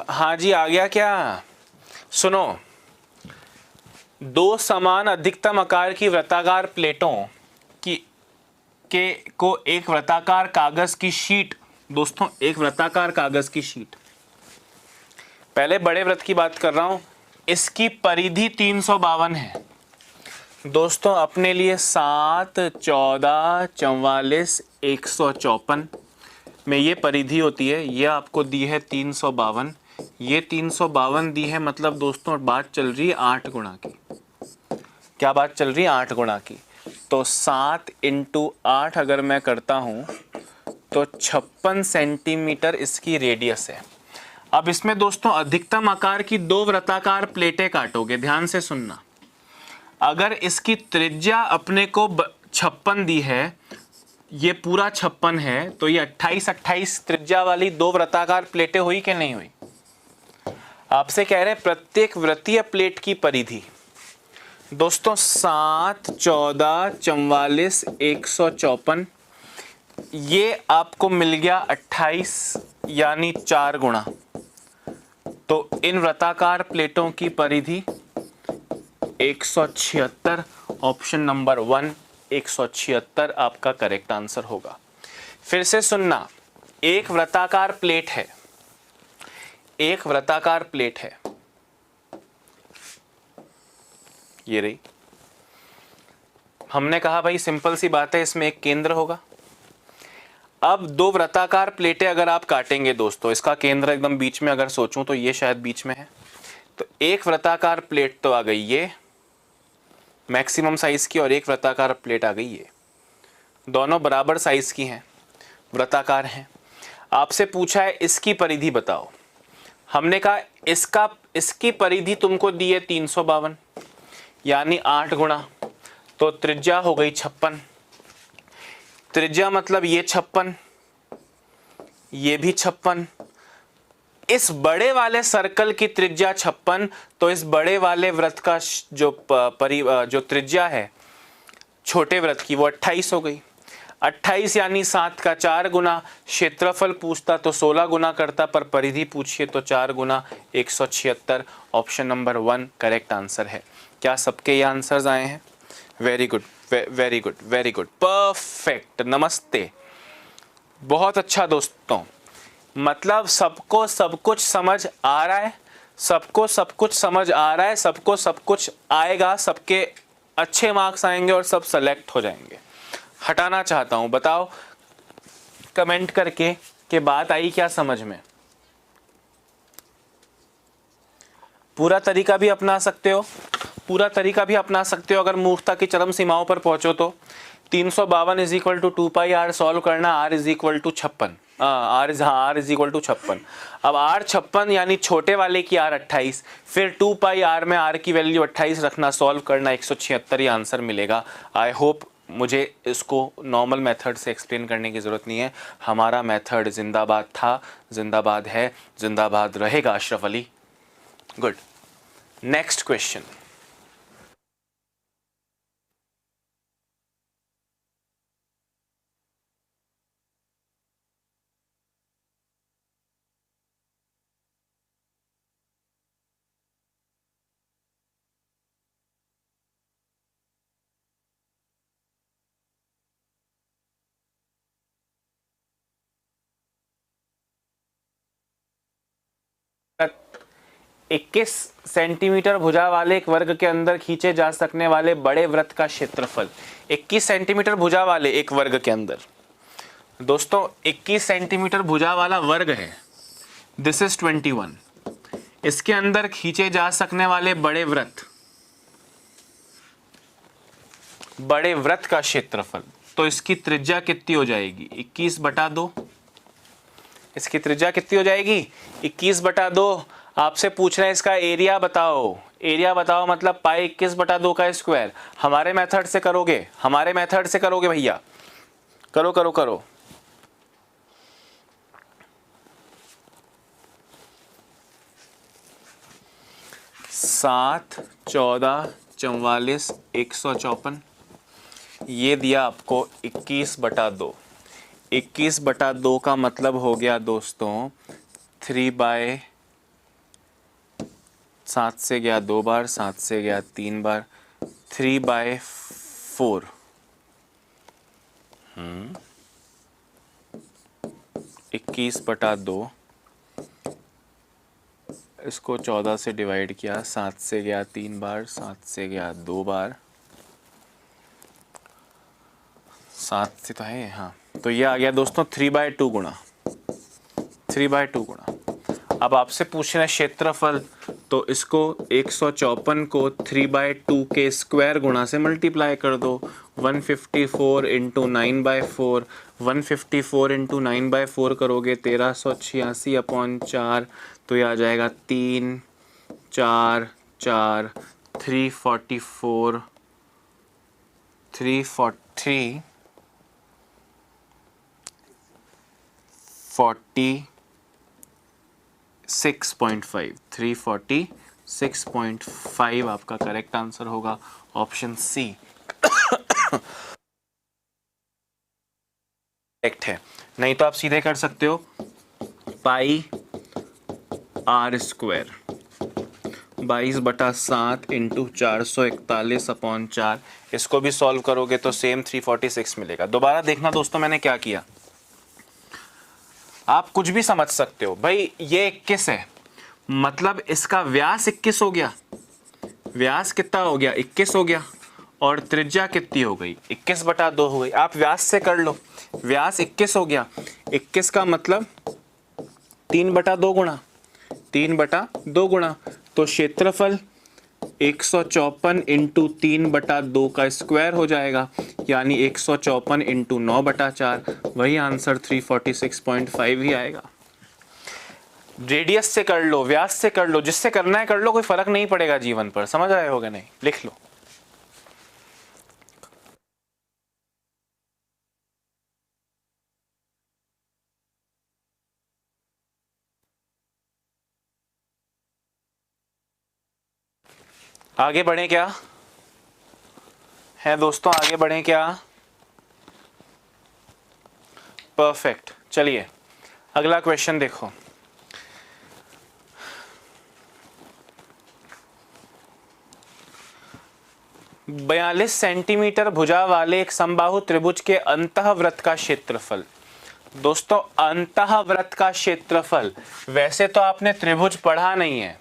हाँ जी आ गया क्या, सुनो। दो समान अधिकतम आकार की वृत्ताकार प्लेटों की को एक वृत्ताकार कागज की शीट, दोस्तों एक वृत्ताकार कागज की शीट, पहले बड़े वृत्त की बात कर रहा हूं, इसकी परिधि 352 है दोस्तों। अपने लिए 7, 14, 44, 154 में ये परिधि होती है, ये आपको दी है 352, ये 352 दी है, मतलब दोस्तों बात चल रही है 8 गुणा की। क्या बात चल रही है? 8 गुणा की। तो 7 × 8 अगर मैं करता हूँ तो 56 सेंटीमीटर इसकी रेडियस है। अब इसमें दोस्तों अधिकतम आकार की 2 वृत्ताकार प्लेटें काटोगे, ध्यान से सुनना। अगर इसकी त्रिज्या अपने को 56 दी है, ये पूरा 56 है, तो ये 28 त्रिज्या वाली 2 वृत्ताकार प्लेटें हुई कि नहीं हुई? आपसे कह रहे हैं प्रत्येक वृत्तीय प्लेट की परिधि। दोस्तों 7, 14, 44, 154, ये आपको मिल गया 28, यानी 4 गुणा। तो इन वृत्ताकार प्लेटों की परिधि 176। ऑप्शन नंबर 1 176 आपका करेक्ट आंसर होगा। फिर से सुनना, एक वृत्ताकार प्लेट है, एक वृत्ताकार प्लेट है, ये रही। हमने कहा भाई सिंपल सी बात है, इसमें एक केंद्र होगा। अब 2 वृत्ताकार प्लेटें अगर आप काटेंगे दोस्तों, इसका केंद्र एकदम बीच में अगर सोचूं तो ये शायद बीच में है, तो एक वृत्ताकार प्लेट तो आ गई ये मैक्सिमम साइज की, और एक वृत्ताकार प्लेट आ गई ये। दोनों बराबर साइज की हैं, वृत्ताकार हैं। आपसे पूछा है इसकी परिधि बताओ। हमने कहा इसकी परिधि तुमको दी है 352, यानी 8 गुणा, तो त्रिज्या हो गई 56। त्रिज्या मतलब ये 56, ये भी 56। इस बड़े वाले सर्कल की त्रिज्या 56, तो इस बड़े वाले वृत्त का जो त्रिज्या है छोटे वृत्त की वो 28 हो गई। 28 यानी 7 का 4 गुना। क्षेत्रफल पूछता तो 16 गुना करता, पर परिधि पूछिए तो 4 गुना 176। ऑप्शन नंबर 1 करेक्ट आंसर है। क्या सबके ये आंसर्स आए हैं? Very good, very good, very good, perfect. नमस्ते, बहुत अच्छा दोस्तों। मतलब सबको सब कुछ समझ आ रहा है, सबको सब कुछ समझ आ रहा है, सबको सब कुछ आएगा, सबके अच्छे मार्क्स आएंगे और सब सेलेक्ट हो जाएंगे। हटाना चाहता हूं, बताओ कमेंट करके कि बात आई क्या समझ में। पूरा तरीका भी अपना सकते हो, पूरा तरीका भी अपना सकते हो अगर मूर्खता की चरम सीमाओं पर पहुंचो तो। 352 is equal to 2πr solve करना, r is equal to 56, r is equal to 56। अब r 56 यानी छोटे वाले की r 28, फिर 2πr में r की वैल्यू 28 रखना, सॉल्व करना, 176 ही आंसर मिलेगा। आई होप मुझे इसको नॉर्मल मेथड से एक्सप्लेन करने की ज़रूरत नहीं है। हमारा मेथड जिंदाबाद था, जिंदाबाद है, जिंदाबाद रहेगा। Ashraf Ali, good. Next question. इक्कीस सेंटीमीटर भुजा वाले एक वर्ग के अंदर खींचे जा सकने वाले बड़े वृत्त का क्षेत्रफल। 21 सेंटीमीटर भुजा वाले एक वर्ग के अंदर, दोस्तों 21 सेंटीमीटर भुजा वाला वर्ग है, दिस इज 21। इसके अंदर खींचे जा सकने वाले बड़े वृत्त का क्षेत्रफल, तो इसकी त्रिज्या कितनी हो जाएगी? 21/2। इसकी त्रिज्या कितनी हो जाएगी? 21/2। आपसे पूछ रहे हैं इसका एरिया बताओ। एरिया बताओ मतलब पाई 21/2 का स्क्वायर। हमारे मेथड से करोगे, हमारे मेथड से करोगे भैया, करो करो करो। सात, 14, 44, 154, ये दिया आपको 21/2। 21/2 का मतलब हो गया दोस्तों 3/, 7 से गया 2 बार, 7 से गया 3 बार, 3/4। 21/2, इसको 14 से डिवाइड किया, 7 से गया 3 बार, 7 से गया 2 बार, 7 से तो है, हाँ, तो ये आ गया दोस्तों 3/2 गुणा, 3/2 गुणा। अब आपसे पूछ रहे हैं क्षेत्रफल, तो इसको 154 को 3/2 के स्क्वायर गुणा से मल्टीप्लाई कर दो। 154 इंटू 9/4, 154 इंटू 9/4 करोगे 1386/4, तो ये आ जाएगा 3 4 4 344 343 346.5 आपका करेक्ट आंसर होगा, ऑप्शन सी करेक्ट है। नहीं तो आप सीधे कर सकते हो पाई आर स्क्वायर 22/7 इंटू 441/4, इसको भी सॉल्व करोगे तो सेम 346 मिलेगा। दोबारा देखना दोस्तों मैंने क्या किया, आप कुछ भी समझ सकते हो भाई। ये 21 है, मतलब इसका व्यास 21 हो गया, व्यास कितना हो गया 21 हो गया, और त्रिज्या कितनी हो गई 21/2 हो गई। आप व्यास से कर लो, व्यास 21 हो गया, 21 का मतलब 3/2 गुणा 3/2 गुणा, तो क्षेत्रफल 154 इंटू 3/2 का स्क्वायर हो जाएगा, यानी 154 इंटू 9/4, वही आंसर 346.5 ही आएगा। रेडियस से कर लो, व्यास से कर लो, जिससे करना है कर लो, कोई फर्क नहीं पड़ेगा जीवन पर। समझ आए होगा नहीं, लिख लो। आगे बढ़े क्या है दोस्तों, आगे बढ़े क्या? परफेक्ट। चलिए अगला क्वेश्चन देखो। बयालीस सेंटीमीटर भुजा वाले एक समबाहु त्रिभुज के अंतःवृत्त का क्षेत्रफल। दोस्तों अंतःवृत्त का क्षेत्रफल, वैसे तो आपने त्रिभुज पढ़ा नहीं है,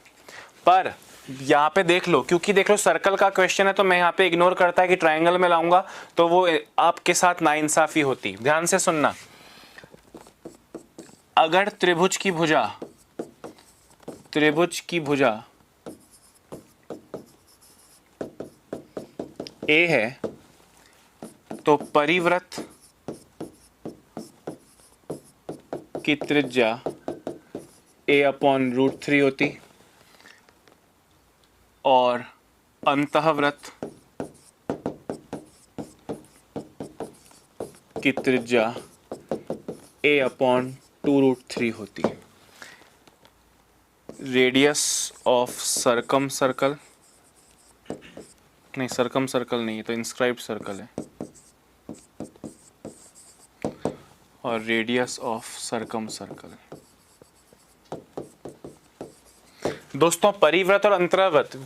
पर यहाँ पे देख लो, क्योंकि देख लो सर्कल का क्वेश्चन है तो मैं यहाँ पे इग्नोर करता है कि ट्रायंगल में लाऊंगा तो वो आपके साथ नाइंसाफी होती। ध्यान से सुनना, अगर त्रिभुज की भुजा ए है तो परिवृत्त की त्रिज्या a/√3 होती, और अंतःवृत्त की त्रिज्या a/2√3 होती। रेडियस ऑफ सर्कम सर्कल, नहीं सर्कम सर्कल नहीं है तो इंस्क्राइब्ड सर्कल है, और रेडियस ऑफ सर्कम सर्कल। दोस्तों परिवृत्त और अंतरावृत्त,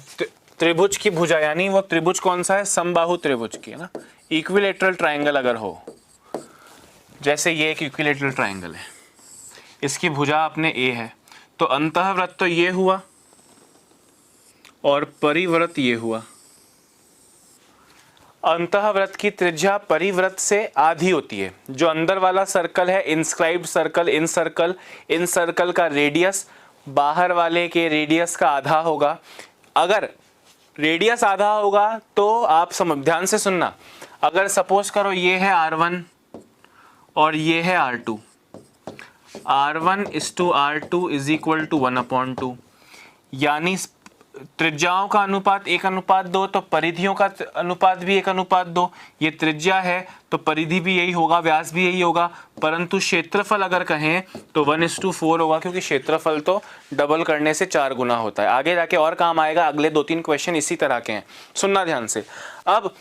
त्रिभुज की भुजा, यानी वो त्रिभुज कौन सा है, समबाहु त्रिभुज की है ना, इक्विलेटरल ट्रायंगल अगर हो, जैसे ये एक इक्विलेटरल ट्रायंगल है, इसकी भुजा अपने ए है, तो अंतःवृत्त तो ये हुआ और परिवृत्त ये हुआ। अंतःवृत्त की त्रिज्या परिवृत्त से आधी होती है। जो अंदर वाला सर्कल है इंस्क्राइब्ड सर्कल, इन सर्कल का रेडियस बाहर वाले के रेडियस का आधा होगा। अगर रेडियस आधा होगा तो आप ध्यान से सुनना, अगर सपोज करो ये है R1 और ये है R2, R1:R2 is equal to 1/2, यानी त्रिज्याओं का अनुपात 1:2, तो परिधियों का अनुपात भी 1:2। ये त्रिज्या है तो परिधि भी यही होगा, व्यास भी यही होगा, परंतु क्षेत्रफल अगर कहें तो 1:4 होगा, क्योंकि क्षेत्रफल तो डबल करने से 4 गुना होता है। आगे जाके और काम आएगा, अगले 2-3 क्वेश्चन इसी तरह के हैं, सुनना ध्यान से। अब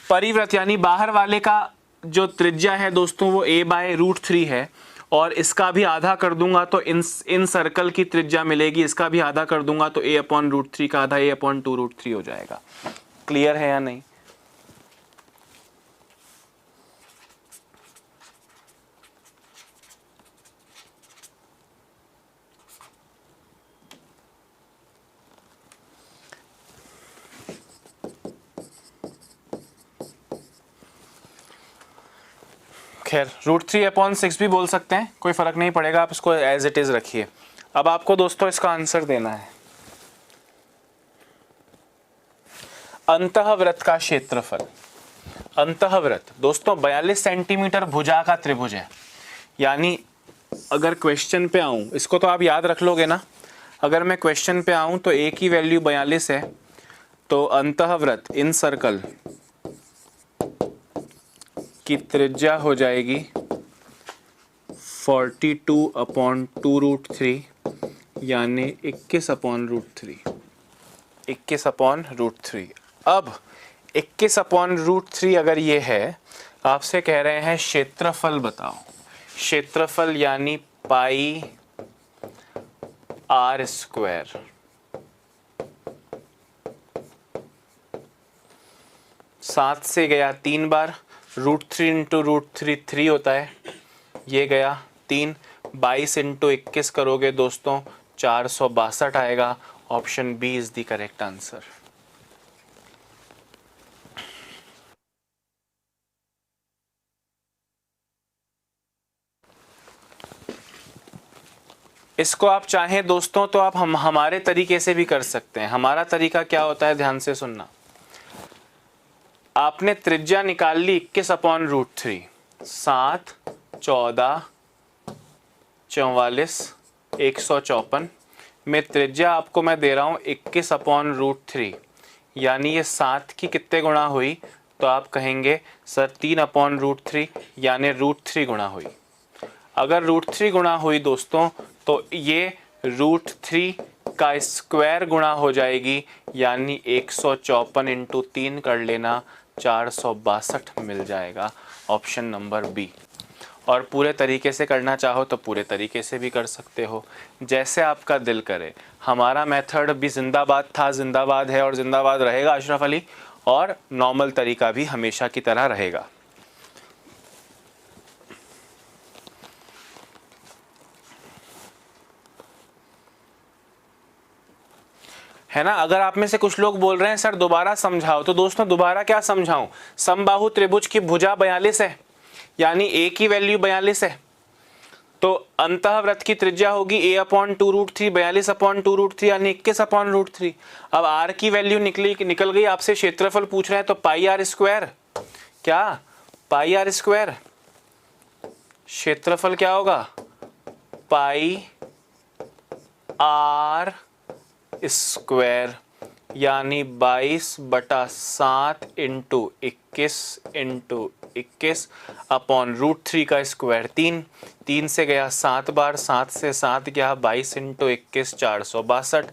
परिवृत्त यानी बाहर वाले का जो त्रिज्या है दोस्तों वो a/√3 है, और इसका भी आधा कर दूंगा तो इन सर्कल की त्रिज्या मिलेगी, इसका भी आधा कर दूंगा तो a/√3 का आधा a/2√3 हो जाएगा। क्लियर है या नहीं? खैर √3/6 भी बोल सकते हैं, कोई फर्क नहीं पड़ेगा, आप इसको एज इट इज रखिए। अब आपको दोस्तों इसका आंसर देना है। अंतःवृत्त का क्षेत्रफल, अंतःवृत्त दोस्तों 42 सेंटीमीटर भुजा का त्रिभुज है। यानी अगर क्वेश्चन पे आऊं, इसको तो आप याद रख लोगे ना, अगर मैं क्वेश्चन पे आऊं तो ए की वैल्यू 42 है, तो अंतःवृत्त इन सर्कल की त्रिज्या हो जाएगी 42/2√3, यानी 21/√3, 21/√3। अब 21/√3 अगर ये है, आपसे कह रहे हैं क्षेत्रफल बताओ। क्षेत्रफल यानी पाई आर स्क्वायर। सात से गया 3 बार, √3 इंटू √3 3 होता है, ये गया 3, 22 इंटू 21 करोगे दोस्तों 462 आएगा। Option B is the correct answer. इसको आप चाहें दोस्तों तो आप हमारे तरीके से भी कर सकते हैं। हमारा तरीका क्या होता है, ध्यान से सुनना। आपने त्रिज्या निकाल ली 21/√3, 7, 14, 44, 154 में त्रिज्या आपको मैं दे रहा हूं 21/√3, यानी ये 7 की कितने गुणा हुई, तो आप कहेंगे सर 3/√3, यानी √3 गुणा हुई। अगर √3 गुणा हुई दोस्तों तो ये √3 का स्क्वायर गुणा हो जाएगी, यानी 154 इंटू 3 कर लेना, 462 मिल जाएगा। Option number B. और पूरे तरीके से करना चाहो तो पूरे तरीके से भी कर सकते हो, जैसे आपका दिल करे। हमारा मेथड भी जिंदाबाद था, जिंदाबाद है और जिंदाबाद रहेगा अशरफ अली, और नॉर्मल तरीका भी हमेशा की तरह रहेगा। है ना। अगर आप में से कुछ लोग बोल रहे हैं सर दोबारा समझाओ, तो दोस्तों दोबारा क्या समझाऊं, समबाहु त्रिभुज की भुजा 42 है, यानी ए की वैल्यू 42 है, तो अंतःवृत्त की त्रिज्या होगी a/2√3, 42/2√3 यानी 21/√3। अब r की वैल्यू निकल गई, आपसे क्षेत्रफल पूछ रहे हैं, तो पाई आर स्क्वायर, क्या पाई आर स्क्वायर, क्षेत्रफल क्या होगा पाई आर स्क्वायर, यानी 22/7 इंटू 21/21/√3 का स्क्वायर 3, 3 से गया 7 बार, 7 से 7 गया 22 इंटू 21 462।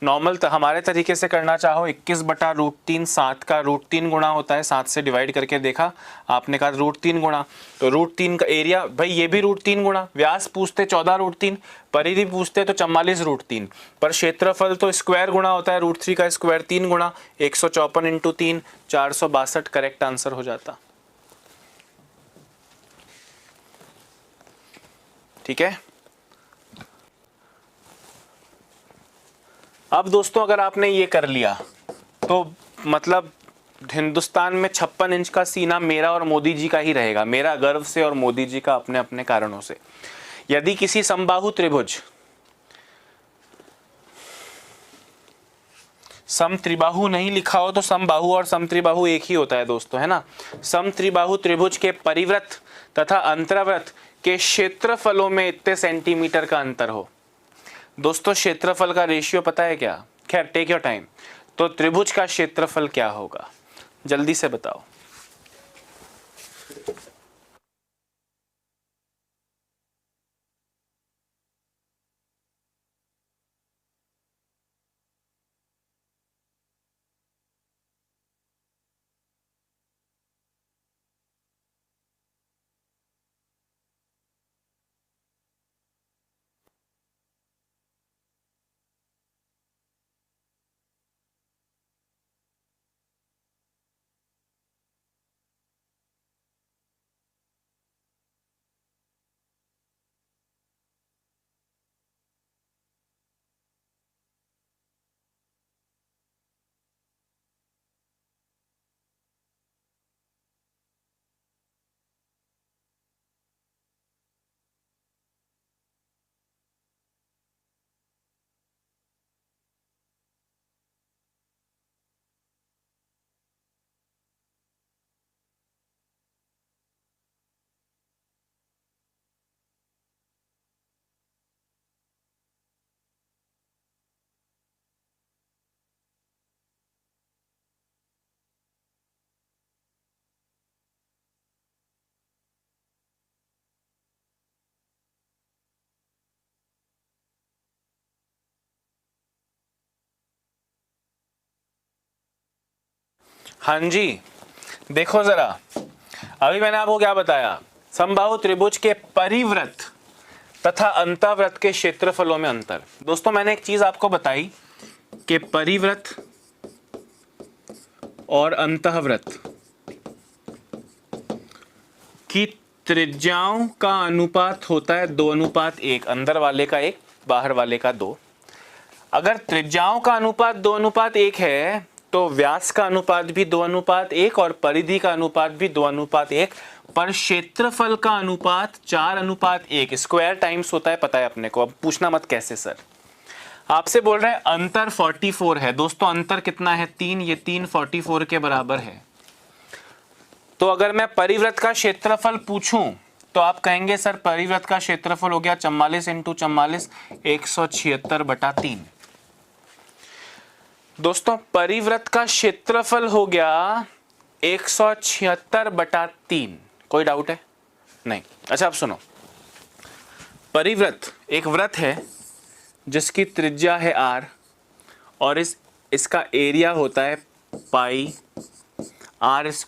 नॉर्मल तो हमारे तरीके से करना चाहो 21/√3, 7 का √3 गुणा होता है, 7 से डिवाइड करके देखा, आपने कहा √3 गुणा, तो √3 का एरिया भाई ये भी √3 गुणा, व्यास पूछते 14√3, परिधि पूछते तो 44√3, पर क्षेत्रफल तो स्क्वायर गुणा होता है, √3 का स्क्वायर 3 गुणा, 154 इंटू 3 462 करेक्ट आंसर हो जाता। ठीक है। अब दोस्तों अगर आपने ये कर लिया तो मतलब हिंदुस्तान में 56 इंच का सीना मेरा और मोदी जी का ही रहेगा, मेरा गर्व से और मोदी जी का अपने अपने कारणों से। यदि किसी समबाहु त्रिभुज, समत्रिबाहु नहीं लिखा हो तो समबाहु और समत्रिबाहु एक ही होता है दोस्तों, है ना। समत्रिबाहु त्रिभुज के परिवृत्त तथा अंतरावृत्त के क्षेत्रफलों में इतने सेंटीमीटर का अंतर हो। दोस्तों क्षेत्रफल का रेशियो पता है क्या, खैर टेक योर टाइम, तो त्रिभुज का क्षेत्रफल क्या होगा, जल्दी से बताओ। हाँ जी, देखो जरा, अभी मैंने आपको क्या बताया, समबाहु त्रिभुज के परिव्रत तथा अंतःव्रत के क्षेत्रफलों में अंतर। दोस्तों मैंने एक चीज आपको बताई कि परिव्रत और अंतःव्रत की त्रिज्याओं का अनुपात होता है 2:1, अंदर वाले का 1, बाहर वाले का 2। अगर त्रिज्याओं का अनुपात 2:1 है तो व्यास का अनुपात भी 2:1 और परिधि का अनुपात भी 2:1, पर क्षेत्रफल का अनुपात 4:1। स्क्वायर टाइम्स होता है, पता है अपने को। अब पूछना मत कैसे सर। आपसे बोल रहे हैं अंतर 44 है। दोस्तों अंतर कितना है? 3। ये 3 44 के बराबर है। तो अगर मैं परिव्रत का क्षेत्रफल पूछूं तो आप कहेंगे सर परिव्रत का क्षेत्रफल हो गया 44 × 44, 176/3। दोस्तों परिव्रत का क्षेत्रफल हो गया 176/3। कोई डाउट है? नहीं। अच्छा आप सुनो, परिव्रत एक व्रत है जिसकी त्रिज्या है r और इसका एरिया होता है पाई r²।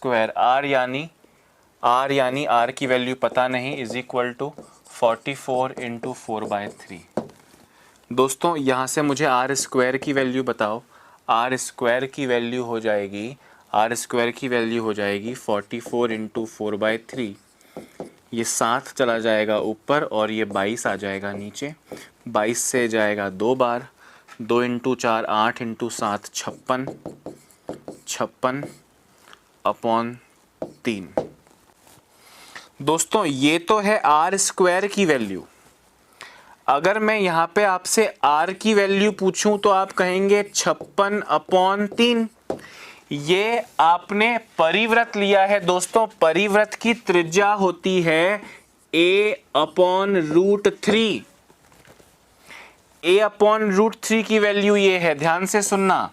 r यानी r की वैल्यू पता नहीं, = 44 × 4/3। दोस्तों यहाँ से मुझे r² की वैल्यू बताओ। r² की वैल्यू हो जाएगी 44 × 4/3। ये 7 चला जाएगा ऊपर और ये 22 आ जाएगा नीचे। 22 से जाएगा 2 बार, 2 × 4 8 × 7 56/3। दोस्तों ये तो है r² की वैल्यू। अगर मैं यहाँ पे आपसे r की वैल्यू पूछूं तो आप कहेंगे 56/3। ये आपने परिव्रत लिया है। दोस्तों परिव्रत की त्रिज्या होती है a/√3। a/√3 की वैल्यू ये है, ध्यान से सुनना।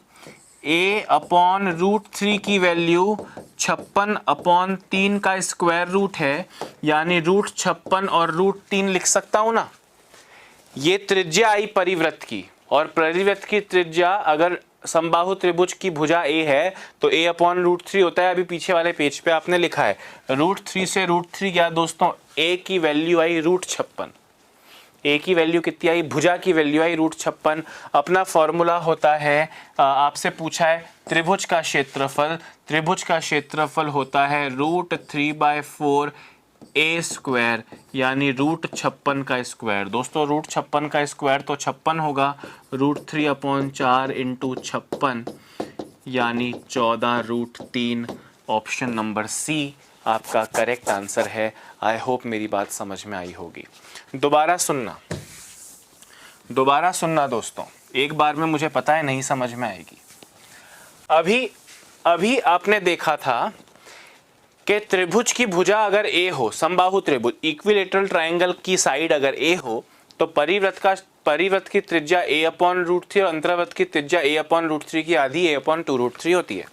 a/√3 की वैल्यू 56/3 का स्क्वायर रूट है, यानी √56 और √3 लिख सकता हूं ना। ये त्रिज्या आई परिव्रत की, और परिव्रत की त्रिज्या अगर समबाहु त्रिभुज की भुजा a है तो a/√3 होता है। अभी पीछे वाले पेज पे आपने लिखा है √3 से √3 गया। दोस्तों a की वैल्यू आई √56। a की वैल्यू कितनी आई? भुजा की वैल्यू आई √56। अपना फॉर्मूला होता है, आपसे पूछा है त्रिभुज का क्षेत्रफल। त्रिभुज का क्षेत्रफल होता है √3/4 a², यानी √56 का स्क्वायर। दोस्तों √56 का स्क्वायर तो 56 होगा, √3/4 × 56 यानी 14√3। ऑप्शन नंबर सी आपका करेक्ट आंसर है। आई होप मेरी बात समझ में आई होगी। दोबारा सुनना दोस्तों, एक बार में मुझे पता है नहीं समझ में आएगी। अभी आपने देखा था कि त्रिभुज की भुजा अगर a हो, समबाहु त्रिभुज इक्विलेटरल ट्रायंगल की साइड अगर a हो, तो परिव्रत की त्रिज्या a/√3 और अंतर्वृत्त की त्रिज्या a/√3 की आधी a/2√3 होती है।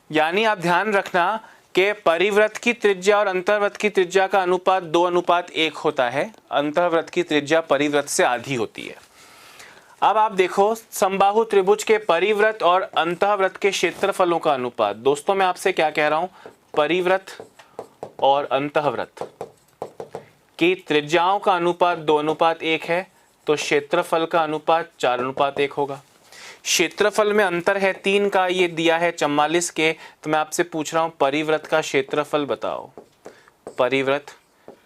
यानी आप ध्यान रखना कि परिव्रत की त्रिज्या और अंतर्वृत्त की त्रिज्या का अनुपात 2:1 होता है। अंतर्वृत्त की त्रिज्या परिव्रत से आधी होती है। अब आप देखो समबाहु त्रिभुज के परिव्रत और अंतःव्रत के क्षेत्रफलों का अनुपात। दोस्तों मैं आपसे क्या कह रहा हूं, परिव्रत और अंतःव्रत की त्रिज्याओं का अनुपात 2:1 है, तो क्षेत्रफल का अनुपात 4:1 होगा। क्षेत्रफल में अंतर है 3 का, ये दिया है 44 के। तो मैं आपसे पूछ रहा हूं परिव्रत का क्षेत्रफल बताओ। परिव्रत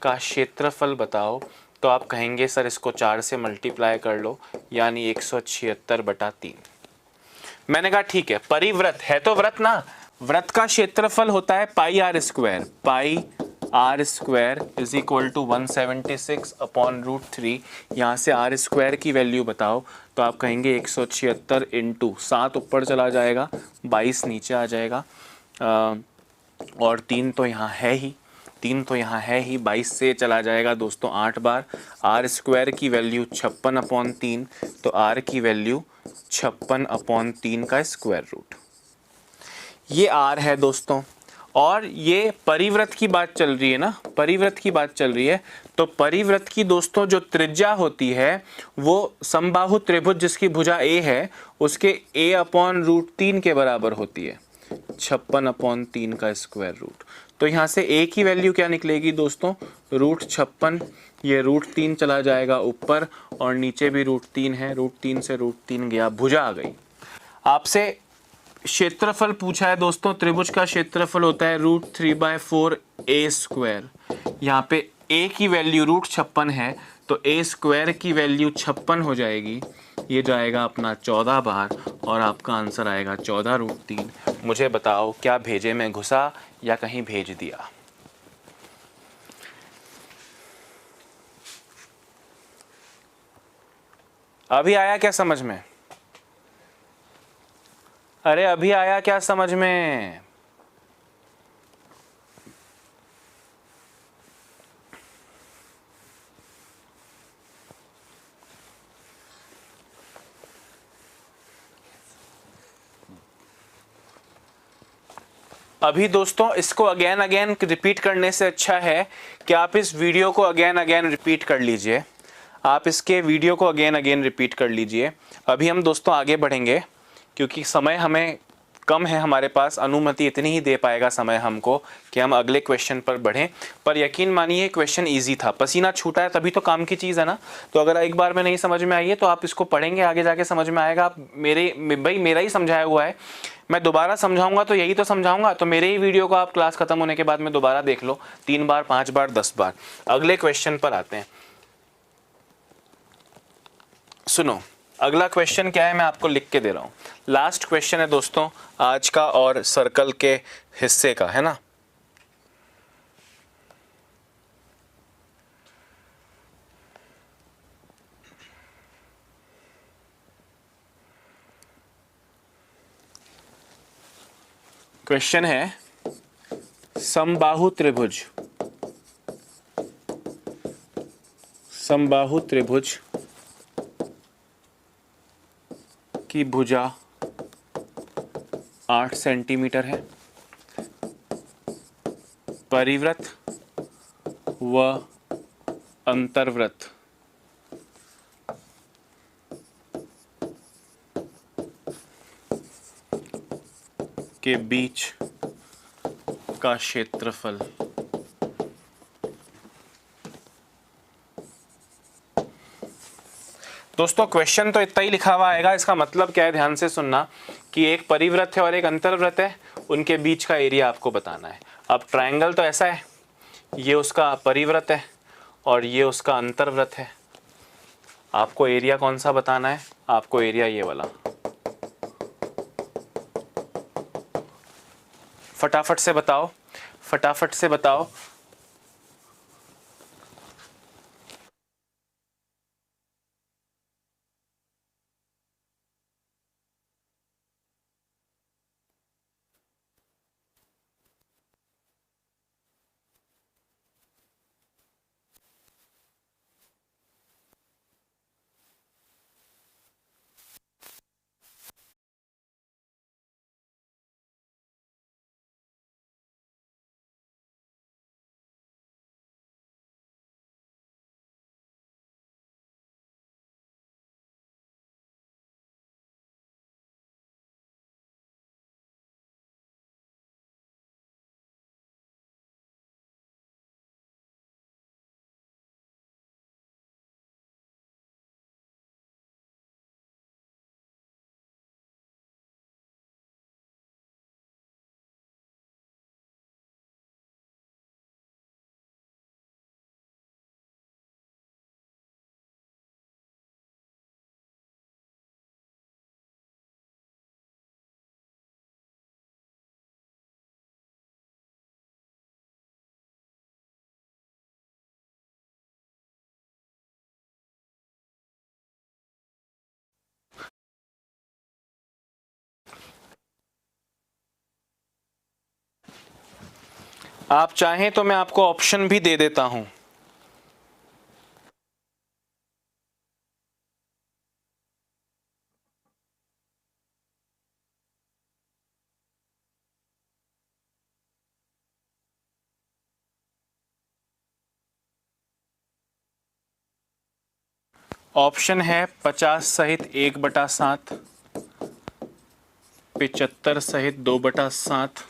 का क्षेत्रफल बताओ। तो आप कहेंगे सर इसको 4 से मल्टीप्लाई कर लो, यानी 176/3। मैंने कहा ठीक है, परिव्रत है तो व्रत ना, व्रत का क्षेत्रफल होता है πr²। πr² = 176/√3। यहाँ से r² की वैल्यू बताओ, तो आप कहेंगे 176 × 7 ऊपर चला जाएगा, 22 नीचे आ जाएगा, और 3 तो यहाँ है ही, 22 से चला जाएगा दोस्तों 8 बार। r² की वैल्यू 56/3, तो r की वैल्यू 56/3 का स्क्वायर रूट। ये r है दोस्तों। और ये परिव्रत की बात चल रही है ना, परिव्रत की बात चल रही है। तो परिव्रत की दोस्तों जो त्रिज्या होती है वो समबाहु त्रिभुज जिसकी भुजा a है उसके a/√3 के बराबर होती है। 56/3 का स्क्वायर रूट। तो यहाँ से एक ही वैल्यू क्या निकलेगी दोस्तों, √56। ये √3 चला जाएगा ऊपर और नीचे भी √3 है, √3 से √3 गया, भुजा आ गई। आपसे क्षेत्रफल पूछा है दोस्तों, त्रिभुज का क्षेत्रफल होता है √3/4a²। यहाँ पे a की वैल्यू √56 है, तो a² की वैल्यू 56 हो जाएगी। ये जाएगा अपना 14 बार और आपका आंसर आएगा 14√3। मुझे बताओ क्या भेजे में घुसा या कहीं भेज दिया। अभी आया क्या समझ में? अरे अभी आया क्या समझ में? अभी दोस्तों इसको अगेन अगेन रिपीट करने से अच्छा है कि आप इस वीडियो को अगेन अगेन रिपीट कर लीजिए। आप इसके वीडियो को अगेन अगेन रिपीट कर लीजिए। अभी हम दोस्तों आगे बढ़ेंगे क्योंकि समय हमें कम है, हमारे पास अनुमति इतनी ही दे पाएगा समय हमको कि हम अगले क्वेश्चन पर बढ़ें। पर यकीन मानिए क्वेश्चन इजी था, पसीना छूटा है तभी तो काम की चीज़ है ना। तो अगर एक बार में नहीं समझ में आई है तो आप इसको पढ़ेंगे, आगे जाके समझ में आएगा। आप भाई मेरा ही समझाया हुआ है, मैं दोबारा समझाऊंगा तो यही तो समझाऊंगा। तो मेरे ही वीडियो को आप क्लास खत्म होने के बाद में दोबारा देख लो, 3 बार 5 बार 10 बार। अगले क्वेश्चन पर आते हैं। सुनो अगला क्वेश्चन क्या है, मैं आपको लिख के दे रहा हूं। लास्ट क्वेश्चन है दोस्तों आज का और सर्कल के हिस्से का, है ना। क्वेश्चन है समबाहु त्रिभुज, समबाहु त्रिभुज की भुजा 8 सेंटीमीटर है, परिवृत्त व अंतर्वृत्त के बीच का क्षेत्रफल। दोस्तों क्वेश्चन तो इतना ही लिखा हुआ आएगा, इसका मतलब क्या है ध्यान से सुनना कि एक परिवृत्त है और एक अंतर्वृत्त है, उनके बीच का एरिया आपको बताना है। अब ट्रायंगल तो ऐसा है, ये उसका परिवृत्त है और ये उसका अंतर्वृत्त है। आपको एरिया कौन सा बताना है, आपको एरिया ये वाला। फटाफट से बताओ, फटाफट से बताओ। आप चाहें तो मैं आपको ऑप्शन भी दे देता हूं। ऑप्शन है 50 सहित 1/7, 75 सहित 2/7,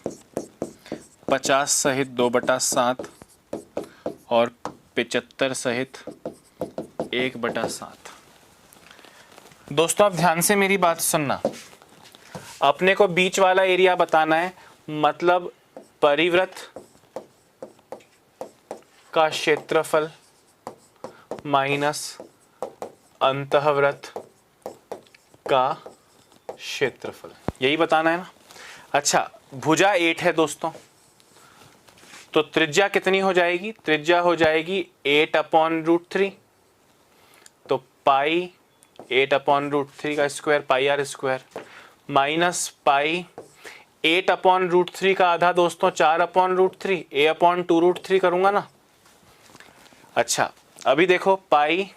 50 सहित 2/7 और 75 सहित 1/7। दोस्तों आप ध्यान से मेरी बात सुनना, अपने को बीच वाला एरिया बताना है, मतलब परिवृत्त का क्षेत्रफल माइनस अंतःवृत्त का क्षेत्रफल, यही बताना है ना। अच्छा, भुजा 8 है दोस्तों, तो त्रिज्या कितनी हो जाएगी? त्रिज्या हो जाएगी 8/√3, तो पाई 8/√3 का square pi r square minus pi 8/√3 का आधा दोस्तों 4/√3, a/2√3 करूंगा ना। अच्छा, अभी देखो पाई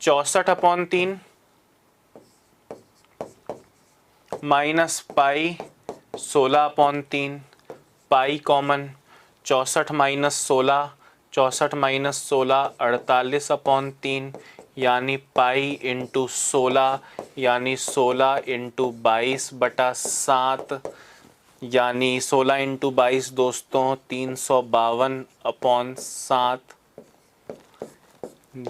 64/3 minus pi 16/3, pi common 64 minus 16, 64 minus 16 48/3, यानी पाई इंटू 16 यानी 16 इंटू 22/7, यानी 16 इंटू 22 दोस्तों 352/7,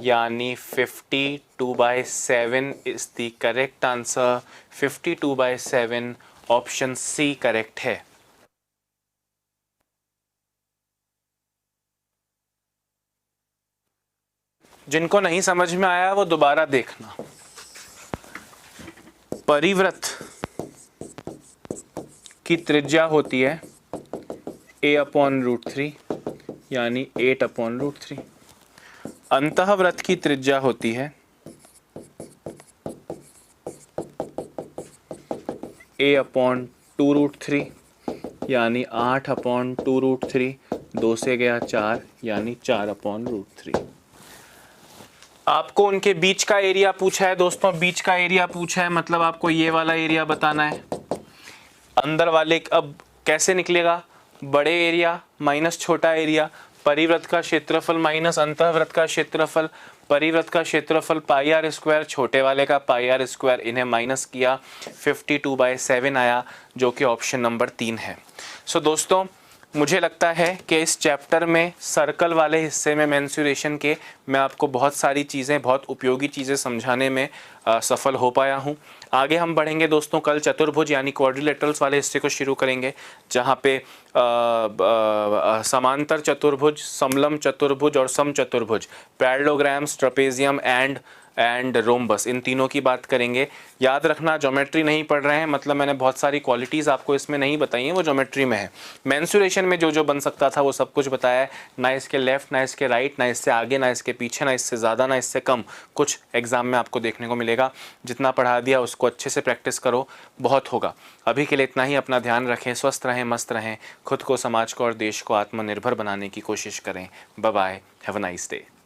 यानी 52/7 is the correct answer. 52/7 option C correct है। जिनको नहीं समझ में आया वो दोबारा देखना। परिवृत्त की त्रिज्या होती है a/√3 यानी 8/√3। अंतःवृत्त की त्रिज्या होती है a/2√3 यानी 8/2√3, 2 से गया 4 यानी 4/√3। आपको उनके बीच का एरिया पूछा है दोस्तों, बीच का एरिया पूछा है, मतलब आपको ये वाला एरिया बताना है। अंदर वाले अब कैसे निकलेगा? बड़े एरिया माइनस छोटा एरिया, परिवृत्त का क्षेत्रफल माइनस अंतःवृत्त का क्षेत्रफल, परिवृत्त का क्षेत्रफल पाई आर स्क्वायर, छोटे वाले का पाई आर स्क्वायर, इन्हें माइनस किया 52/7 आया, जो कि ऑप्शन नंबर 3 है। सो दोस्तों मुझे लगता है कि इस चैप्टर में सर्कल वाले हिस्से में मेंसुरेशन के मैं आपको बहुत सारी चीज़ें, बहुत उपयोगी चीज़ें समझाने में सफल हो पाया हूँ। आगे हम बढ़ेंगे दोस्तों, कल चतुर्भुज यानी क्वाड्रिलेटरल्स वाले हिस्से को शुरू करेंगे, जहाँ पे समांतर चतुर्भुज, समलंब चतुर्भुज और समचतुर्भुज, पैरेललोग्राम्स, ट्रेपेजियम एंड रोम्बस, इन तीनों की बात करेंगे। याद रखना ज्योमेट्री नहीं पढ़ रहे हैं, मतलब मैंने बहुत सारी क्वालिटीज़ आपको इसमें नहीं बताई हैं, वो ज्योमेट्री में है। मेंसुरेशन में जो जो बन सकता था वो सब कुछ बताया है, ना इसके लेफ्ट ना इसके राइट, ना इससे आगे ना इसके पीछे, ना इससे ज़्यादा ना इससे कम, कुछ एग्जाम में आपको देखने को मिलेगा। जितना पढ़ा दिया उसको अच्छे से प्रैक्टिस करो, बहुत होगा। अभी के लिए इतना ही। अपना ध्यान रखें, स्वस्थ रहें, मस्त रहें, खुद को, समाज को और देश को आत्मनिर्भर बनाने की कोशिश करें। Bye bye, have a nice day.